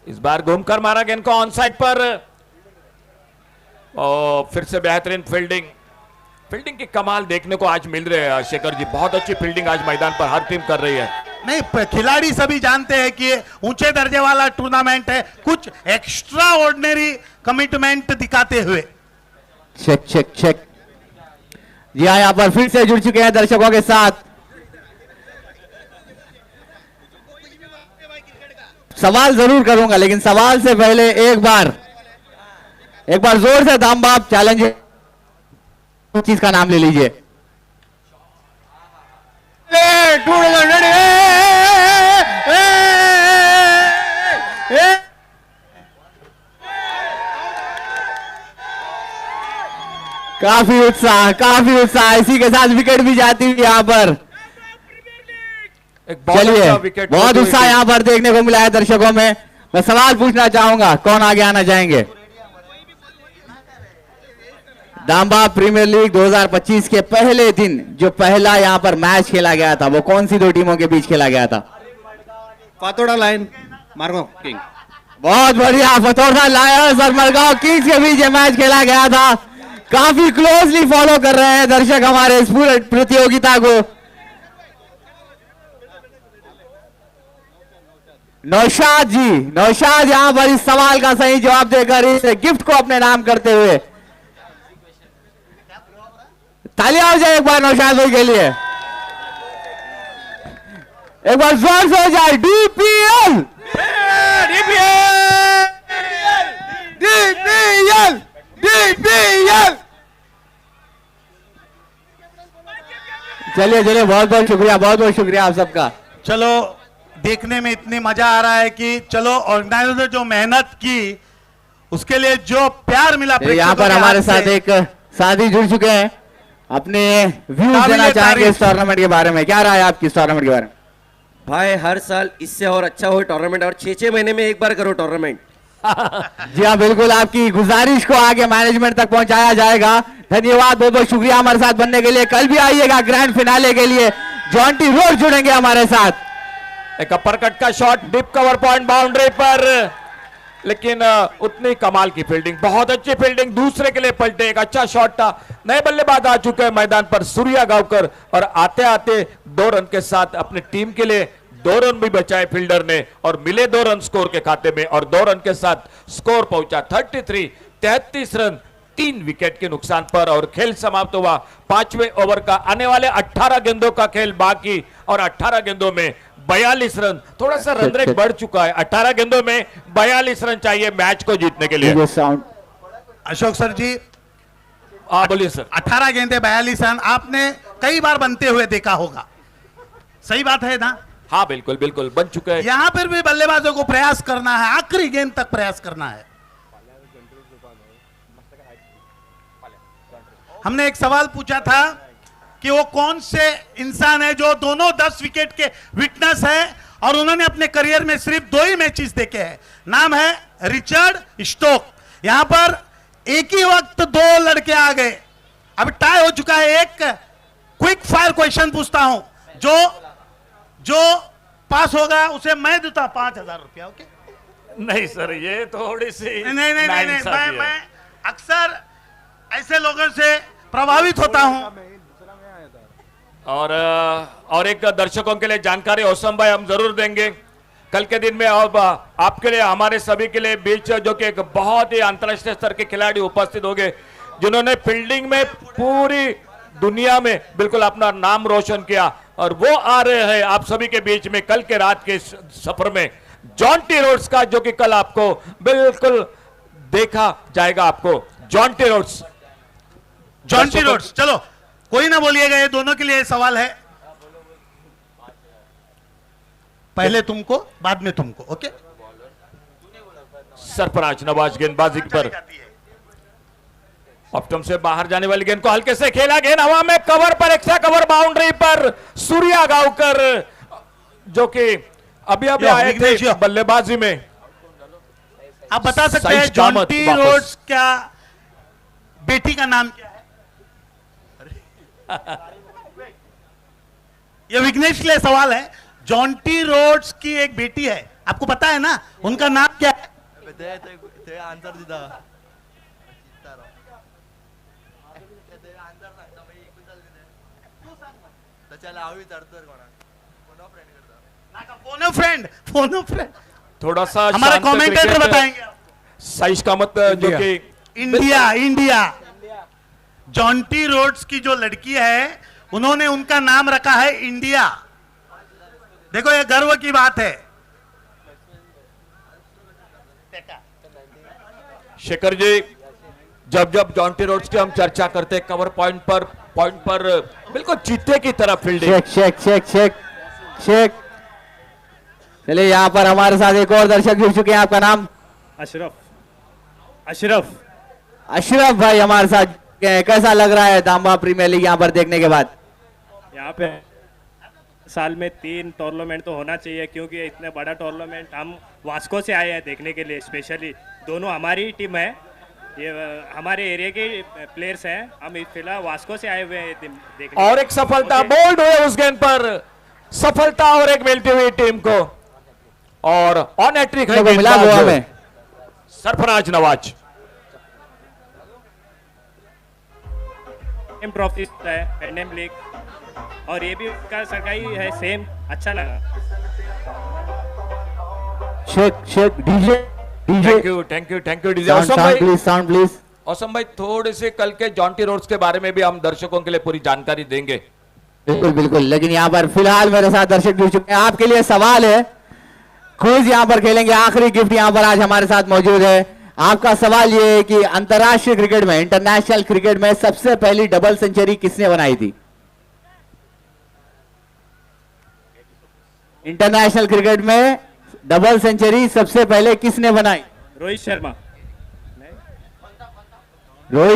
इस बार घूमकर मारा गेंद को ऑन साइड पर, और फिर से बेहतरीन फील्डिंग की कमाल देखने को आज मिल रहे हैं शेखर जी। बहुत अच्छी फील्डिंग आज मैदान पर हर टीम कर रही है। नहीं, खिलाड़ी सभी जानते हैं कि ये ऊंचे दर्जे वाला टूर्नामेंट है, कुछ एक्स्ट्रा ऑर्डिनरी कमिटमेंट दिखाते हुए। Check check check. जी हाँ, यहाँ पर फिर से जुड़ चुके हैं दर्शकों के साथ। सवाल जरूर करूंगा, लेकिन सवाल से पहले एक बार जोर से दाम बाप चैलेंज चीज का नाम ले लीजिए। काफी उत्साह इसी के साथ विकेट भी जाती हुई यहाँ पर। चलिए, बहुत उत्साह यहाँ पर देखने को मिला है दर्शकों में। मैं सवाल पूछना चाहूंगा, कौन आगे आना चाहेंगे? दामबा प्रीमियर लीग 2025 के पहले दिन जो पहला यहाँ पर मैच खेला गया था, वो कौन सी 2 टीमों के बीच खेला गया था? फातोड़ा लाइन मारगांव किंग। बहुत बढ़िया, फातोड़ा लायंस और मरगांव किंग्स के बीच ये मैच खेला गया था। काफी क्लोजली फॉलो कर रहे हैं दर्शक हमारे इस पूरे प्रतियोगिता को। नौशाद यहाँ पर इस सवाल का सही जवाब देकर इस गिफ्ट को अपने नाम करते हुए तालियां हो जाए एक बार नौशाद भाई के लिए। एक बार जोर से हो जाए। डीपीएल चलिए, बहुत बहुत शुक्रिया आप सबका। चलो, देखने में इतनी मजा आ रहा है कि चलो, ऑर्गेनाइजर ने जो मेहनत की उसके लिए जो प्यार मिला। यहाँ पर हमारे साथ एक साथी जुड़ चुके हैं, अपने व्यूज देना चाहेंगे इस टूर्नामेंट के बारे में। क्या राय है आपकी इस टूर्नामेंट के बारे में? भाई, हर साल इससे और अच्छा हो टूर्नामेंट, और 6-6 महीने में एक बार करो टूर्नामेंट। जी हाँ, बिल्कुल, आपकी गुजारिश को आगे मैनेजमेंट तक पहुंचाया जाएगा। धन्यवाद, बहुत बहुत शुक्रिया हमारे साथ बनने के लिए। कल भी आइएगा ग्रैंड फिनाले के लिए, जॉन्टी रोड जुड़ेंगे हमारे साथ। एक अपर कट का shot deep cover point boundary पर, लेकिन उतनी कमाल की फील्डिंग, बहुत अच्छी फील्डिंग, दूसरे के लिए पलटे, एक अच्छा शॉट था। नए बल्लेबाज आ चुके हैं मैदान पर, सूर्या गांवकर, और आते आते 2 रन के साथ अपनी टीम के लिए 2 रन भी बचाए फील्डर ने, और मिले 2 रन स्कोर के खाते में, और 2 रन के साथ स्कोर पहुंचा 33 रन 3 विकेट के नुकसान पर और खेल समाप्त हुआ 5वें ओवर का। आने वाले 18 गेंदों का खेल बाकी और 18 गेंदों में 42 रन, थोड़ा सा रन रेट बढ़ चुका है। 18 गेंदों में 42 रन चाहिए मैच को जीतने के लिए। अशोक सर जी, हाँ बोलिए सर। 18 गेंदे 42 रन आपने कई बार बनते हुए देखा होगा, सही बात है ना? हाँ बिल्कुल बिल्कुल बन चुका है। यहां पर भी बल्लेबाजों को प्रयास करना है, आखिरी गेंद तक प्रयास करना है। हमने एक सवाल पूछा था कि वो कौन से इंसान है जो दोनों 10 विकेट के विटनेस है और उन्होंने अपने करियर में सिर्फ 2 ही मैचेस देखे हैं। नाम है रिचर्ड स्टोक। यहां पर एक ही वक्त 2 लड़के आ गए, अब टाई हो चुका है। एक क्विक फायर क्वेश्चन पूछता हूं, जो पास होगा उसे मैं देता 5,000 रुपया। ओके? नहीं सर, ये थोड़ी सी नहीं, नाइंसाफी है। मैं अक्सर ऐसे लोगों से प्रभावित होता हूं। और एक दर्शकों के लिए जानकारी औसम भाई हम जरूर देंगे कल के दिन में। अब आपके लिए, हमारे सभी के लिए बीच जो कि एक बहुत ही अंतर्राष्ट्रीय स्तर के खिलाड़ी उपस्थित होंगे जिन्होंने फील्डिंग में पूरी दुनिया में बिल्कुल अपना नाम रोशन किया, और वो आ रहे हैं आप सभी के बीच में कल के रात के सफर में। जॉन्टी रोड्स का जो कि कल आपको बिल्कुल देखा जाएगा। आपको जॉन्टी रोड्स चलो कोई ना बोलिएगा, ये दोनों के लिए सवाल है। पहले तुमको, बाद में तुमको। ओके? सरफराज नवाज गेंदबाजी पर ऑप्टम से बाहर जाने वाली गेंद को हल्के से खेला, गेंद हवा में, कवर पर, एक्स्ट्रा कवर बाउंड्री पर सूर्या गांवकर जो कि अभी आए थे बल्लेबाजी में। आप बता सकते हैं साइज कामत जॉन्टी वापस। रोड्स क्या बेटी का नाम क्या है? ये विघ्नेश के लिए सवाल है। जॉन्टी रोड्स की एक बेटी है, आपको पता है ना, उनका नाम क्या है? आंसर दिता फोनो फ्रेंड थोड़ा सा हमारे शांत कमेंटेटर क्रिकेट बताएंगे। साइज कामत जो कि इंडिया जॉन्टी रोड्स की जो लड़की है उन्होंने उनका नाम रखा है इंडिया। देखो ये गर्व की बात है। शेखर जी, जब जॉन्टी रोड्स की हम चर्चा करते हैं कवर पॉइंट पर बिल्कुल चीते की तरह फील्डिंग। शेख। चलिए, यहाँ पर हमारे साथ एक और दर्शक जुड़ चुके हैं। आपका नाम? अशरफ भाई हमारे साथ। कैसा लग रहा है तांबा प्रीमियर लीग यहाँ पर देखने के बाद? यहाँ पे साल में 3 टूर्नामेंट तो होना चाहिए, क्योंकि इतने बड़ा टूर्नामेंट हम वास्को से आए हैं देखने के लिए। स्पेशली दोनों हमारी टीम है, ये हमारे एरिया के प्लेयर्स हैं। हम फिलहाल वास्को से आए हुए हैं देखने। और एक सफलता, बोल्ड हुए उस गेंद पर, सफलता और एक मिलती हुई टीम को, और ऑन हैट्रिक है मिला गोवा में सरफराज नवाज। ट्रॉफी है एनएम लीग, और ये भी उसका सरकारी है सेम। अच्छा लगा। Sheikh DJ thank you DJ. Sound please. Awesome भाई, थोड़े से कल के जॉन्टी रोड्स के बारे में भी हम दर्शकों के लिए पूरी जानकारी देंगे। बिल्कुल, लेकिन यहाँ पर फिलहाल मेरे साथ दर्शक जुड़ चुके हैं। आपके लिए सवाल है, क्विज यहाँ पर खेलेंगे। आखिरी गिफ्ट यहाँ पर आज हमारे साथ मौजूद है। आपका सवाल ये है कि अंतरराष्ट्रीय क्रिकेट में, इंटरनेशनल क्रिकेट में सबसे पहली डबल सेंचुरी किसने बनाई थी? इंटरनेशनल क्रिकेट में डबल सेंचुरी सबसे पहले किसने बनाई? रोहित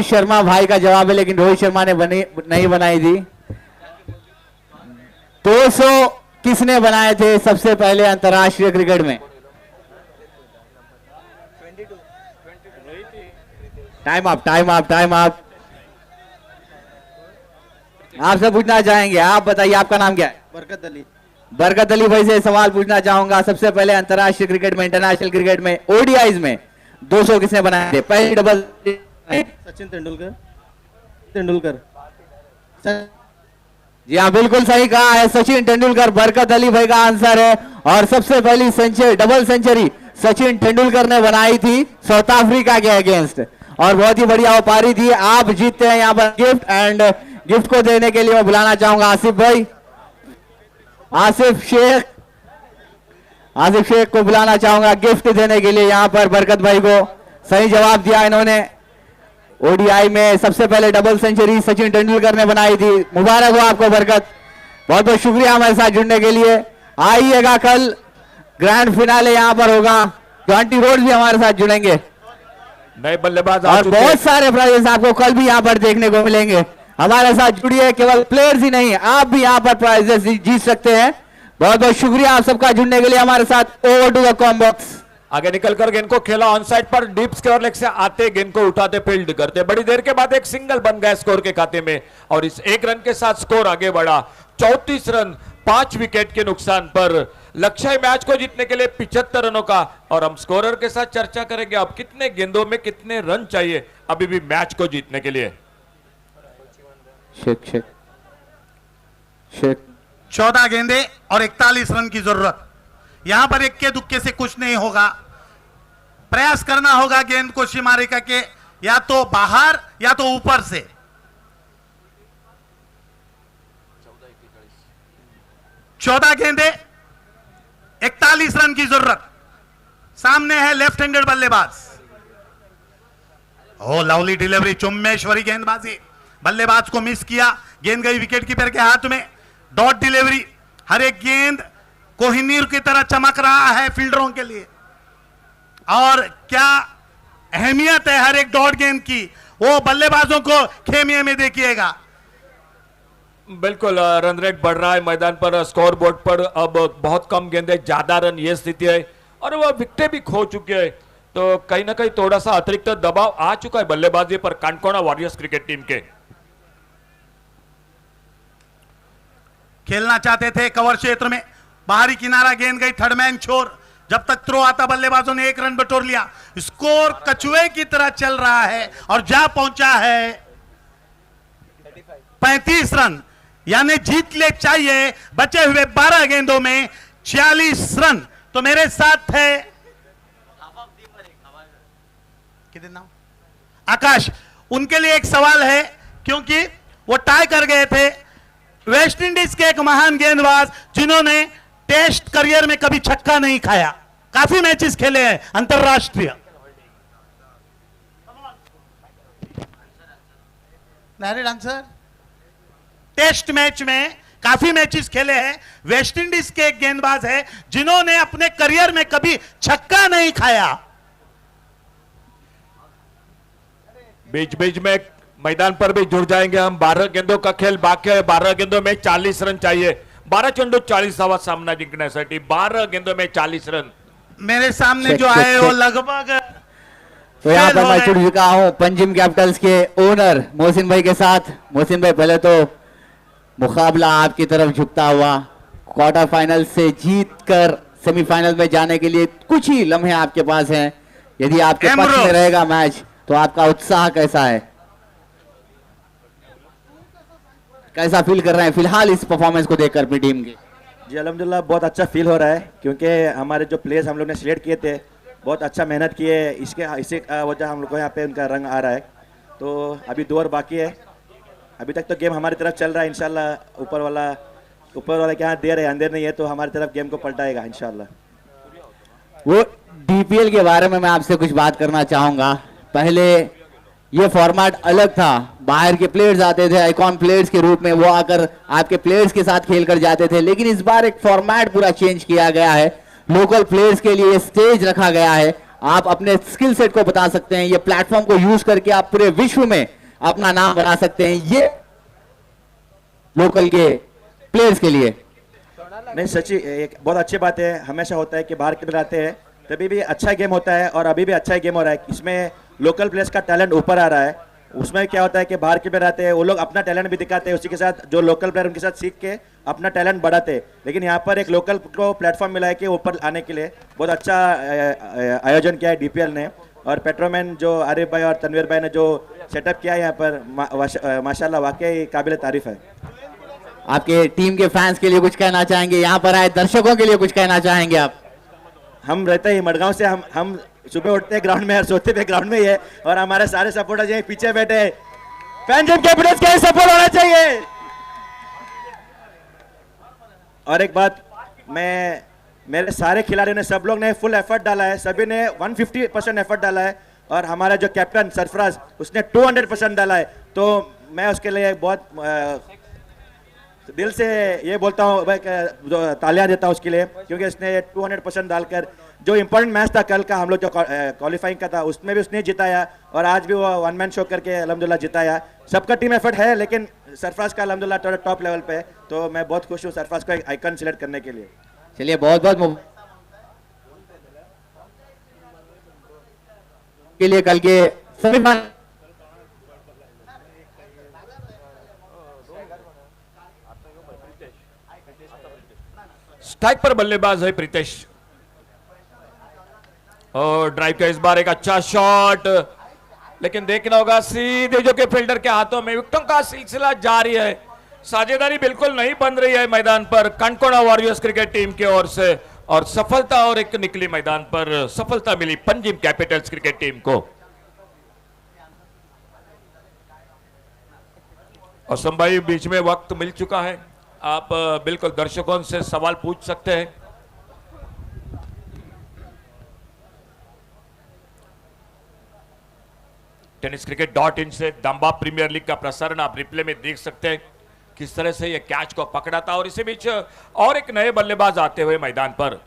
शर्मा भाई का जवाब है, लेकिन रोहित शर्मा ने नहीं बनाई थी। 200 किसने बनाए थे सबसे पहले अंतरराष्ट्रीय क्रिकेट में? Time up. आपसे पूछना चाहेंगे, आप बताइए आपका नाम क्या है? बरकत अली भाई से सवाल पूछना चाहूंगा। सबसे पहले अंतरराष्ट्रीय क्रिकेट में, इंटरनेशनल क्रिकेट में, ओडीआईज में 200 किसने बनाए थे? पहली डबल? सचिन तेंदुलकर। जी हाँ, बिल्कुल सही कहा है, सचिन तेंदुलकर। बरकत अली भाई का आंसर है। और सबसे पहली डबल सेंचुरी सचिन तेंदुलकर ने बनाई थी साउथ अफ्रीका के अगेंस्ट। और बहुत ही बढ़िया वो पारी थी। आप जीतते हैं यहाँ पर गिफ्ट, एंड गिफ्ट को देने के लिए मैं बुलाना चाहूंगा आसिफ भाई, आसिफ शेख को बुलाना चाहूंगा गिफ्ट देने के लिए यहाँ पर बरकत भाई को। सही जवाब दिया इन्होंने। ओडीआई में सबसे पहले डबल सेंचुरी सचिन तेंदुलकर ने बनाई थी। मुबारक हो आपको बरकत, बहुत बहुत शुक्रिया हमारे साथ जुड़ने के लिए। आइएगा, कल ग्रैंड फिनाले यहाँ पर होगा, जॉन्टी रोड भी हमारे साथ जुड़ेंगे नए बल्लेबाज आ और चुके बहुत सारे प्राइजेस आपको कल भी यहाँ पर देखने को मिलेंगे। हमारे साथ जुड़िए, केवल प्लेयर्स ही नहीं आप भी यहाँ पर प्राइजेस जीत सकते हैं। बहुत बहुत शुक्रिया आप सबका जुड़ने के लिए हमारे साथ। Over to the com box. आगे निकलकर गेंद को खेला ऑन साइड पर, डीप स्क्वायर लेग से आते गेंद को उठाते फील्ड करते, बड़ी देर के बाद एक सिंगल बन गया स्कोर के खाते में और इस एक रन के साथ स्कोर आगे बढ़ा 34 रन 5 विकेट के नुकसान पर। लक्ष्य है मैच को जीतने के लिए 75 रनों का और हम स्कोरर के साथ चर्चा करेंगे अब कितने गेंदों में कितने रन चाहिए अभी भी मैच को जीतने के लिए। शेख 14 गेंदे और 41 रन की जरूरत। यहां पर इक्के दुक्के से कुछ नहीं होगा, प्रयास करना होगा गेंद को सीमारेखा के या तो बाहर या तो ऊपर से। 14 गेंदे 41 रन की जरूरत। सामने है लेफ्ट हैंडेड बल्लेबाज। ओ लवली डिलीवरी, चुम्मेश्वरी गेंदबाजी, बल्लेबाज को मिस किया, गेंद गई विकेटकीपर के हाथ में। डॉट डिलीवरी, हर एक गेंद कोहिनूर की तरह चमक रहा है फील्डरों के लिए और क्या अहमियत है हर एक डॉट गेंद की, वो बल्लेबाजों को खेमे में देखिएगा। बिल्कुल रन रेट बढ़ रहा है मैदान पर, स्कोर बोर्ड पर अब बहुत कम गेंदे ज्यादा रन, ये स्थिति है और वह विकेटें भी खो चुके हैं तो कहीं ना कहीं थोड़ा सा अतिरिक्त दबाव आ चुका है बल्लेबाजी पर कानकोना वॉरियर्स क्रिकेट टीम के। खेलना चाहते थे कवर क्षेत्र में, बाहरी किनारा, गेंद गई थर्ड मैन छोर, जब तक थ्रो आता बल्लेबाजों ने 1 रन बटोर लिया। स्कोर कछुए की तरह चल रहा है और जा पहुंचा है 35 रन, यानी जीत ले चाहिए बचे हुए 12 गेंदों में 46 रन। तो मेरे साथ है कितने नाम आकाश, उनके लिए एक सवाल है क्योंकि वो टाई कर गए थे। वेस्ट इंडीज के एक महान गेंदबाज जिन्होंने टेस्ट करियर में कभी छक्का नहीं खाया, काफी मैचेस खेले हैं अंतरराष्ट्रीय। आंसर, टेस्ट मैच में काफी मैचेस खेले हैं। वेस्ट इंडीज के एक गेंदबाज है जिन्होंने अपने करियर में कभी छक्का नहीं खाया। बीच बीच में मैदान पर भी जुड़ जाएंगे हम। 12 गेंदों का खेल बाकी है, 12 गेंदों में 40 रन चाहिए। 12 चेंडू 40वां सामना जिंकण्यासाठी 12 गेंदों में 40 रन। मेरे सामने जो आए वो लगभग तो यहाँ पर मैं जुड़ चुका हूँ पंजिम कैपिटल्स के ओनर मोहसिन भाई के साथ। मोहसिन भाई, पहले तो मुकाबला आपकी तरफ झुकता हुआ, क्वार्टर फाइनल से जीतकर सेमीफाइनल में जाने के लिए कुछ ही लम्हे आपके पास हैं। यदि आपके पक्ष में रहेगा मैच तो आपका उत्साह कैसा है, कैसा फील कर रहे हैं फिलहाल इस परफॉर्मेंस को देखकर अपनी टीम के? जी अल्हम्दुलिल्लाह बहुत अच्छा फील हो रहा है क्योंकि हमारे जो प्लेयर्स हम लोग ने सिलेक्ट किए थे बहुत अच्छा मेहनत किए, इसी वजह हम लोग को यहाँ पे उनका रंग आ रहा है। तो अभी 2 ओवर बाकी है, अभी तक तो गेम हमारी तरफ चल रहा है। इंशाल्लाह ऊपर वाला क्या देर है अंधेर नहीं है, तो हमारी तरफ गेम को पलटाएगा इंशाल्लाह। वो डीपीएल के बारे में मैं आपसे कुछ बात करना चाहूंगा। पहले ये फॉर्मेट अलग था, बाहर के प्लेयर्स आते थे आइकॉन प्लेयर्स के रूप में, वो आकर आपके प्लेयर्स के साथ खेलकर जाते थे, लेकिन इस बार एक फॉर्मेट पूरा चेंज किया गया है। लोकल प्लेयर्स के लिए स्टेज रखा गया है, आप अपने स्किल सेट को बता सकते हैं, ये प्लेटफॉर्म को यूज करके आप पूरे विश्व में अपना नाम बना सकते हैं। ये लोकल के प्लेयर्स के लिए नहीं सच्ची एक बहुत अच्छी बात है। हमेशा होता है कि बाहर के प्लेयर आते हैं तभी भी अच्छा गेम होता है और अभी भी अच्छा गेम हो रहा है। इसमें लोकल प्लेयर्स का टैलेंट ऊपर आ रहा है। उसमें क्या होता है कि बाहर के प्लेयर आते हैं, वो लोग अपना टैलेंट भी दिखाते हैं, उसी के साथ जो लोकल प्लेयर उनके साथ सीख के अपना टैलेंट बढ़ाते हैं। लेकिन यहाँ पर एक लोकल को प्लेटफॉर्म मिला है कि ऊपर आने के लिए बहुत अच्छा आयोजन किया है डीपीएल ने। और पेट्रोमैन जो आरिफ भाई और तनवीर भाई ने जो सेटअप किया है यहाँ पर माशाल्लाह वाकई काबिल तारीफ है। आपके टीम के फैंस के लिए कुछ कहना चाहेंगे, यहाँ पर आए दर्शकों के लिए कुछ कहना चाहेंगे आप? हम रहते ही मडगांव से, हम सुबह उठते हैं ग्राउंड में और सोते हुए ग्राउंड में ही है, और हमारे सारे सपोर्टर्स यहीं पीछे बैठे हैं। पंजाब कैपिटल्स का सपोर्ट होना चाहिए। और एक बात, मेरे सारे खिलाड़ियों ने, सब लोग ने फुल एफर्ट डाला है, सभी ने 150% एफर्ट डाला है, और हमारा जो कैप्टन सरफराज उसने 200% डाला है। तो मैं उसके लिए बहुत दिल से ये बोलता हूँ, तालियां देता हूँ उसके लिए, क्योंकि उसने 200% डालकर जो इंपॉर्टेंट मैच था कल का, हम लोग जो क्वालिफाइंग का था, उसमें भी उसने जिताया, और आज भी वो वन मैन शो करके अल्हम्दुलिल्लाह जिताया। सबका टीम एफर्ट है, लेकिन सरफराज का अल्हम्दुलिल्लाह टॉप लेवल पे है। तो मैं बहुत खुश हूँ सरफराज को एक आइकन सिलेक्ट करने के लिए। चलिए बहुत बहुत के लिए कल के सेमीफाइनल स्ट्राइक पर बल्लेबाज है प्रीतेश, और ड्राइव का इस बार एक अच्छा शॉट, लेकिन देखना होगा सीधे जो कि फील्डर के हाथों में। विकेटों का सिलसिला जारी है, साझेदारी बिल्कुल नहीं बन रही है मैदान पर कनकोड़ा वॉरियर्स क्रिकेट टीम की ओर से, और सफलता और एक निकली मैदान पर सफलता मिली पंजाब कैपिटल्स क्रिकेट टीम को। और संभाई बीच में वक्त मिल चुका है, आप बिल्कुल दर्शकों से सवाल पूछ सकते हैं। tenniscricket.in से दंबा प्रीमियर लीग का प्रसारण आप रिप्ले में देख सकते हैं, किस तरह से ये कैच को पकड़ा था। और इसी बीच और एक नए बल्लेबाज आते हुए मैदान पर।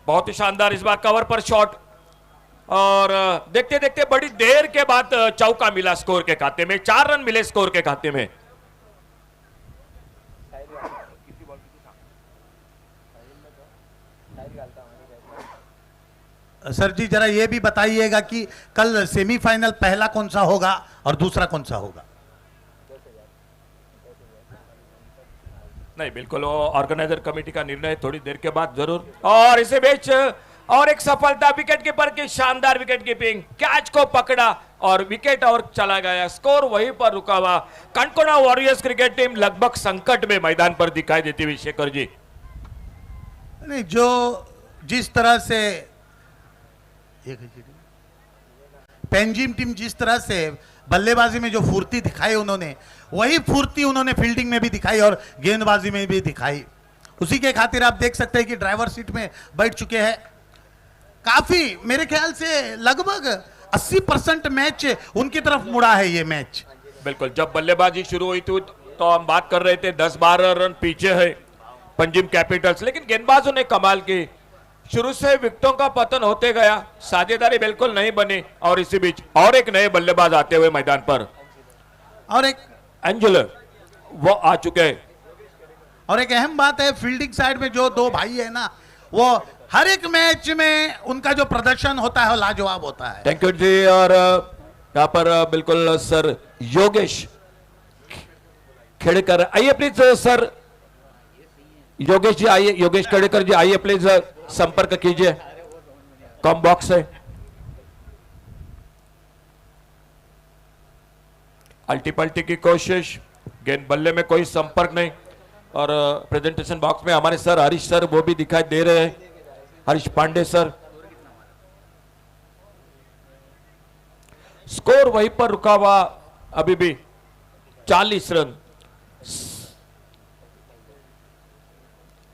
बहुत ही शानदार इस बार कवर पर शॉट, और देखते देखते बड़ी देर के बाद चौका मिला स्कोर के खाते में, 4 रन मिले स्कोर के खाते में। सर जी जरा ये भी बताइएगा कि कल सेमीफाइनल पहला कौन सा होगा और दूसरा कौन सा होगा? नहीं, बिल्कुल ऑर्गेनाइजर कमेटी का निर्णय थोड़ी देर के बाद जरूर। और इसे बीच और एक सफलता, विकेट कीपर की शानदार विकेट कीपिंग, कैच को पकड़ा और विकेट और चला गया, स्कोर वहीं पर रुका हुआ। कनकोड़ा वॉरियर्स क्रिकेट टीम लगभग संकट में मैदान पर दिखाई देती हुई शेखर जी। नहीं, जो जिस तरह से पंजाब टीम जिस तरह से बल्लेबाजी में जो फुर्ती दिखाई उन्होंने, वही फुर्ती उन्होंने फील्डिंग में भी दिखाई और गेंदबाजी में भी दिखाई। उसी के खातिर आप देख सकते हैं कि ड्राइवर सीट में बैठ चुके हैं। काफी मेरे ख्याल से लगभग 80% मैच उनकी तरफ मुड़ा है ये मैच। बिल्कुल, जब बल्लेबाजी शुरू हुई थी तो हम बात कर रहे थे 10-12 रन पीछे है पंजाब कैपिटल्स, लेकिन गेंदबाजों ने कमाल की। शुरू से विकेटों का पतन होते गया, साझेदारी बिल्कुल नहीं बनी, और इसी बीच और एक नए बल्लेबाज आते हुए मैदान पर, और एक एंजेलो वो आ चुके हैं। और एक अहम बात है, फील्डिंग साइड में जो दो भाई है ना, वो हर एक मैच में उनका जो प्रदर्शन होता है वो लाजवाब होता है। थैंक यू जी। और यहाँ पर बिल्कुल सर योगेश खेड़कर आइए प्लीज। सर योगेश जी आइए, योगेश खेड़कर जी आइए प्लीज, संपर्क कीजिए, कॉम बॉक्स है। अल्टी पल्टी की कोशिश, गेंद बल्ले में कोई संपर्क नहीं, और प्रेजेंटेशन बॉक्स में हमारे सर हरीश सर वो भी दिखाई दे रहे हैं, हरीश पांडे सर। स्कोर वहीं पर रुका हुआ अभी भी 40 रन,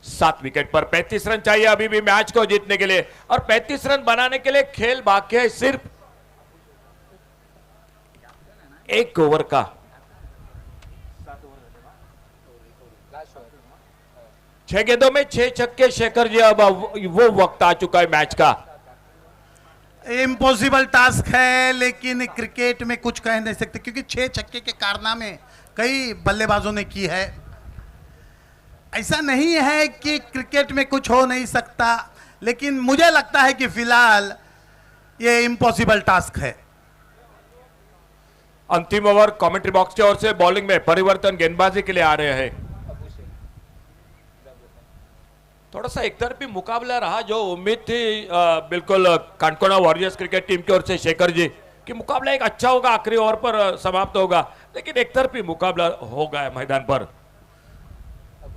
7 विकेट पर 35 रन चाहिए अभी भी मैच को जीतने के लिए, और 35 रन बनाने के लिए खेल बाकी है सिर्फ 1 ओवर का। 6 गेंदों में 6 छक्के शेखर जी, अब वो वक्त आ चुका है मैच का। इम्पॉसिबल टास्क है, लेकिन क्रिकेट में कुछ कह नहीं सकते, क्योंकि 6 छक्के के कारनामे कई बल्लेबाजों ने की है। ऐसा नहीं है कि क्रिकेट में कुछ हो नहीं सकता, लेकिन मुझे लगता है कि फिलहाल ये इम्पॉसिबल टास्क है। अंतिम ओवर कमेंट्री बॉक्स की ओर से बॉलिंग में परिवर्तन गेंदबाजी के लिए आ रहे हैं। थोड़ा सा एक तरफी मुकाबला रहा, जो उम्मीद थी बिल्कुल कांकोना वॉरियर्स क्रिकेट टीम की ओर से शेखर जी कि मुकाबला एक अच्छा होगा, आखिरी ओवर पर समाप्त होगा, लेकिन एक तरफी मुकाबला हो गया मैदान पर।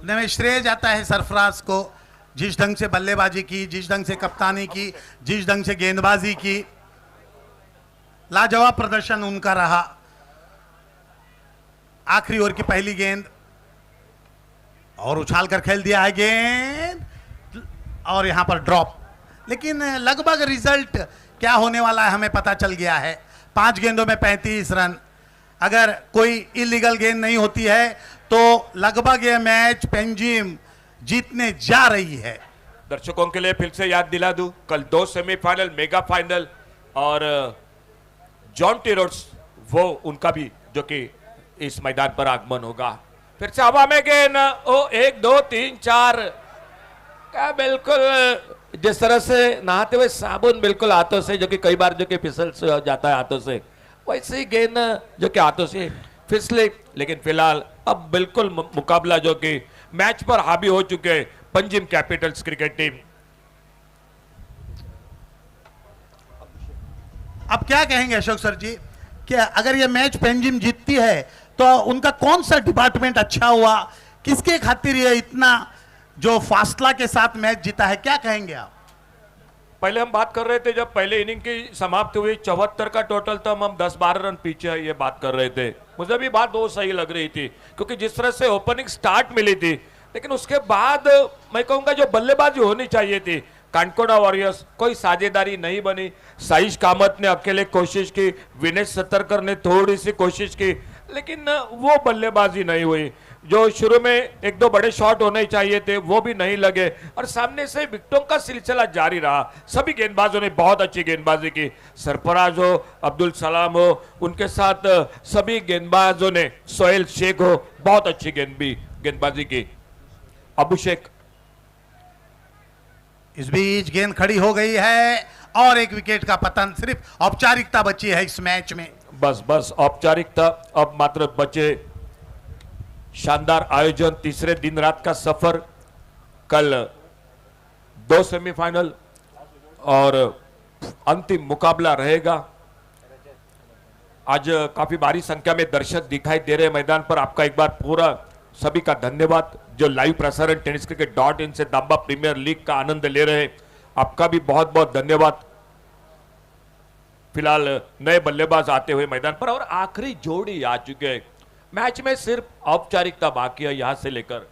में श्रेय जाता है सरफराज को, जिस ढंग से बल्लेबाजी की, जिस ढंग से कप्तानी की, जिस ढंग से गेंदबाजी की, लाजवाब प्रदर्शन उनका रहा। आखिरी ओवर की पहली गेंद और उछाल कर खेल दिया है गेंद और यहां पर ड्रॉप, लेकिन लगभग रिजल्ट क्या होने वाला है हमें पता चल गया है। 5 गेंदों में 35 रन। अगर कोई इलीगल गेंद नहीं होती है तो लगभग ये मैच पेंजिम जीतने जा रही है। दर्शकों के लिए फिर से याद दिला दूं, कल 2 सेमीफाइनल, मेगा फाइनल और जॉन टी रोड्स वो उनका भी जो कि इस मैदान पर आगमन होगा। फिर से हवा में गेंद, ओ 1 2 3 4 क्या बिल्कुल जिस तरह से नहाते हुए साबुन बिल्कुल हाथों से, जो कि कई बार जो कि फिसल जाता है हाथों से, वैसे ही गेंद जो कि हाथों से फिसले। लेकिन फिलहाल अब बिल्कुल मुकाबला जो कि मैच पर हावी हो चुके हैं पंजिम कैपिटल्स क्रिकेट टीम। अब क्या कहेंगे अशोक सर जी कि अगर ये मैच पेंजिम जीतती है तो उनका कौन सा डिपार्टमेंट अच्छा हुआ, किसके खातिर ये इतना जो फासला के साथ मैच जीता है, क्या कहेंगे आप? पहले हम बात कर रहे थे, जब पहले इनिंग की समाप्ति हुई 74 का टोटल था, हम 10-12 रन पीछे है, ये बात कर रहे थे। मुझे भी बात वो सही लग रही थी, क्योंकि जिस तरह से ओपनिंग स्टार्ट मिली थी, लेकिन उसके बाद मैं कहूंगा जो बल्लेबाजी होनी चाहिए थी, कांकोना वॉरियर्स कोई साझेदारी नहीं बनी। साइश कामत ने अकेले कोशिश की, विनेश सतरकर ने थोड़ी सी कोशिश की, लेकिन वो बल्लेबाजी नहीं हुई। जो शुरू में 1-2 बड़े शॉट होने चाहिए थे वो भी नहीं लगे, और सामने से विकेटों का सिलसिला जारी रहा। सभी गेंदबाजों ने बहुत अच्छी गेंदबाजी की, सरफराज हो, अब्दुल सलाम हो, उनके साथ सभी गेंदबाजों ने, सोहेल शेख हो, बहुत अच्छी गेंदबाजी की। अभिषेक, इस बीच गेंद खड़ी हो गई है और एक विकेट का पतन, सिर्फ औपचारिकता बची है इस मैच में। बस औपचारिकता, अब मात्र बचे शानदार आयोजन, तीसरे दिन रात का सफर। कल 2 सेमीफाइनल और अंतिम मुकाबला रहेगा। आज काफी भारी संख्या में दर्शक दिखाई दे रहे हैं मैदान पर। आपका एक बार पूरा सभी का धन्यवाद, जो लाइव प्रसारण tenniscricket.in से दांबा प्रीमियर लीग का आनंद ले रहे हैं, आपका भी बहुत बहुत धन्यवाद। फिलहाल नए बल्लेबाज आते हुए मैदान पर और आखिरी जोड़ी आ चुके हैं। मैच में सिर्फ औपचारिकता बाकी है यहां से लेकर।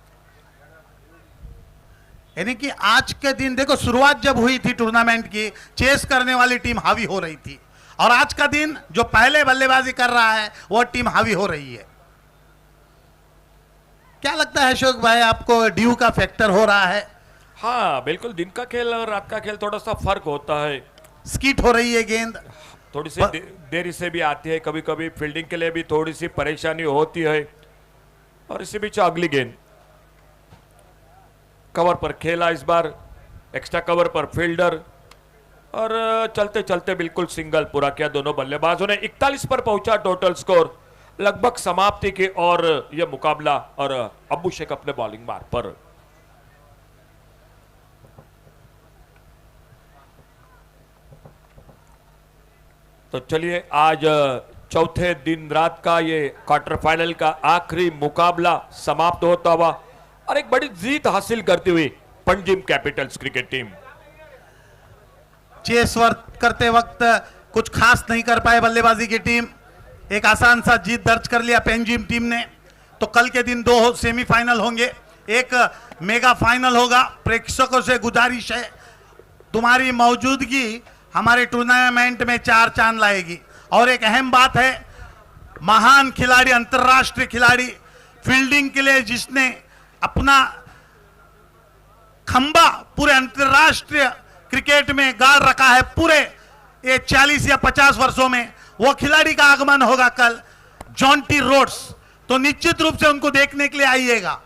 यानी कि आज के दिन देखो, शुरुआत जब हुई थी टूर्नामेंट की, चेस करने वाली टीम हावी हो रही थी, और आज का दिन जो पहले बल्लेबाजी कर रहा है वो टीम हावी हो रही है। क्या लगता है अशोक भाई, आपको ड्यू का फैक्टर हो रहा है? हाँ बिल्कुल, दिन का खेल और रात का खेल थोड़ा सा फर्क होता है। स्कीट हो रही है गेंद, थोड़ी सी देरी से भी आती है, कभी कभी फील्डिंग के लिए भी थोड़ी सी परेशानी होती है। और इसी बीच अगली गेंद कवर पर खेला, इस बार एक्स्ट्रा कवर पर फील्डर, और चलते चलते बिल्कुल सिंगल पूरा किया दोनों बल्लेबाजों ने। 41 पर पहुंचा टोटल स्कोर, लगभग समाप्ति की और यह मुकाबला। और अभिषेक अपने बॉलिंग मार्ग पर। तो चलिए, आज चौथे दिन रात का ये क्वार्टर फाइनल का आखिरी मुकाबला समाप्त होता हुआ और एक बड़ी जीत हासिल करती हुई Panjim capitals cricket team. Chase work करते वक्त कुछ खास नहीं कर पाए बल्लेबाजी की टीम, एक आसान सा जीत दर्ज कर लिया पेंजिम टीम ने। तो कल के दिन 2 सेमीफाइनल होंगे, एक मेगा फाइनल होगा। प्रेक्षकों से गुजारिश है, तुम्हारी मौजूदगी हमारे टूर्नामेंट में 4 चांद लाएगी। और एक अहम बात है, महान खिलाड़ी, अंतर्राष्ट्रीय खिलाड़ी, फील्डिंग के लिए जिसने अपना खंबा पूरे अंतर्राष्ट्रीय क्रिकेट में गाड़ रखा है, पूरे ये 40 या 50 वर्षों में, वो खिलाड़ी का आगमन होगा कल, जॉन टी रोड्स। तो निश्चित रूप से उनको देखने के लिए आइएगा।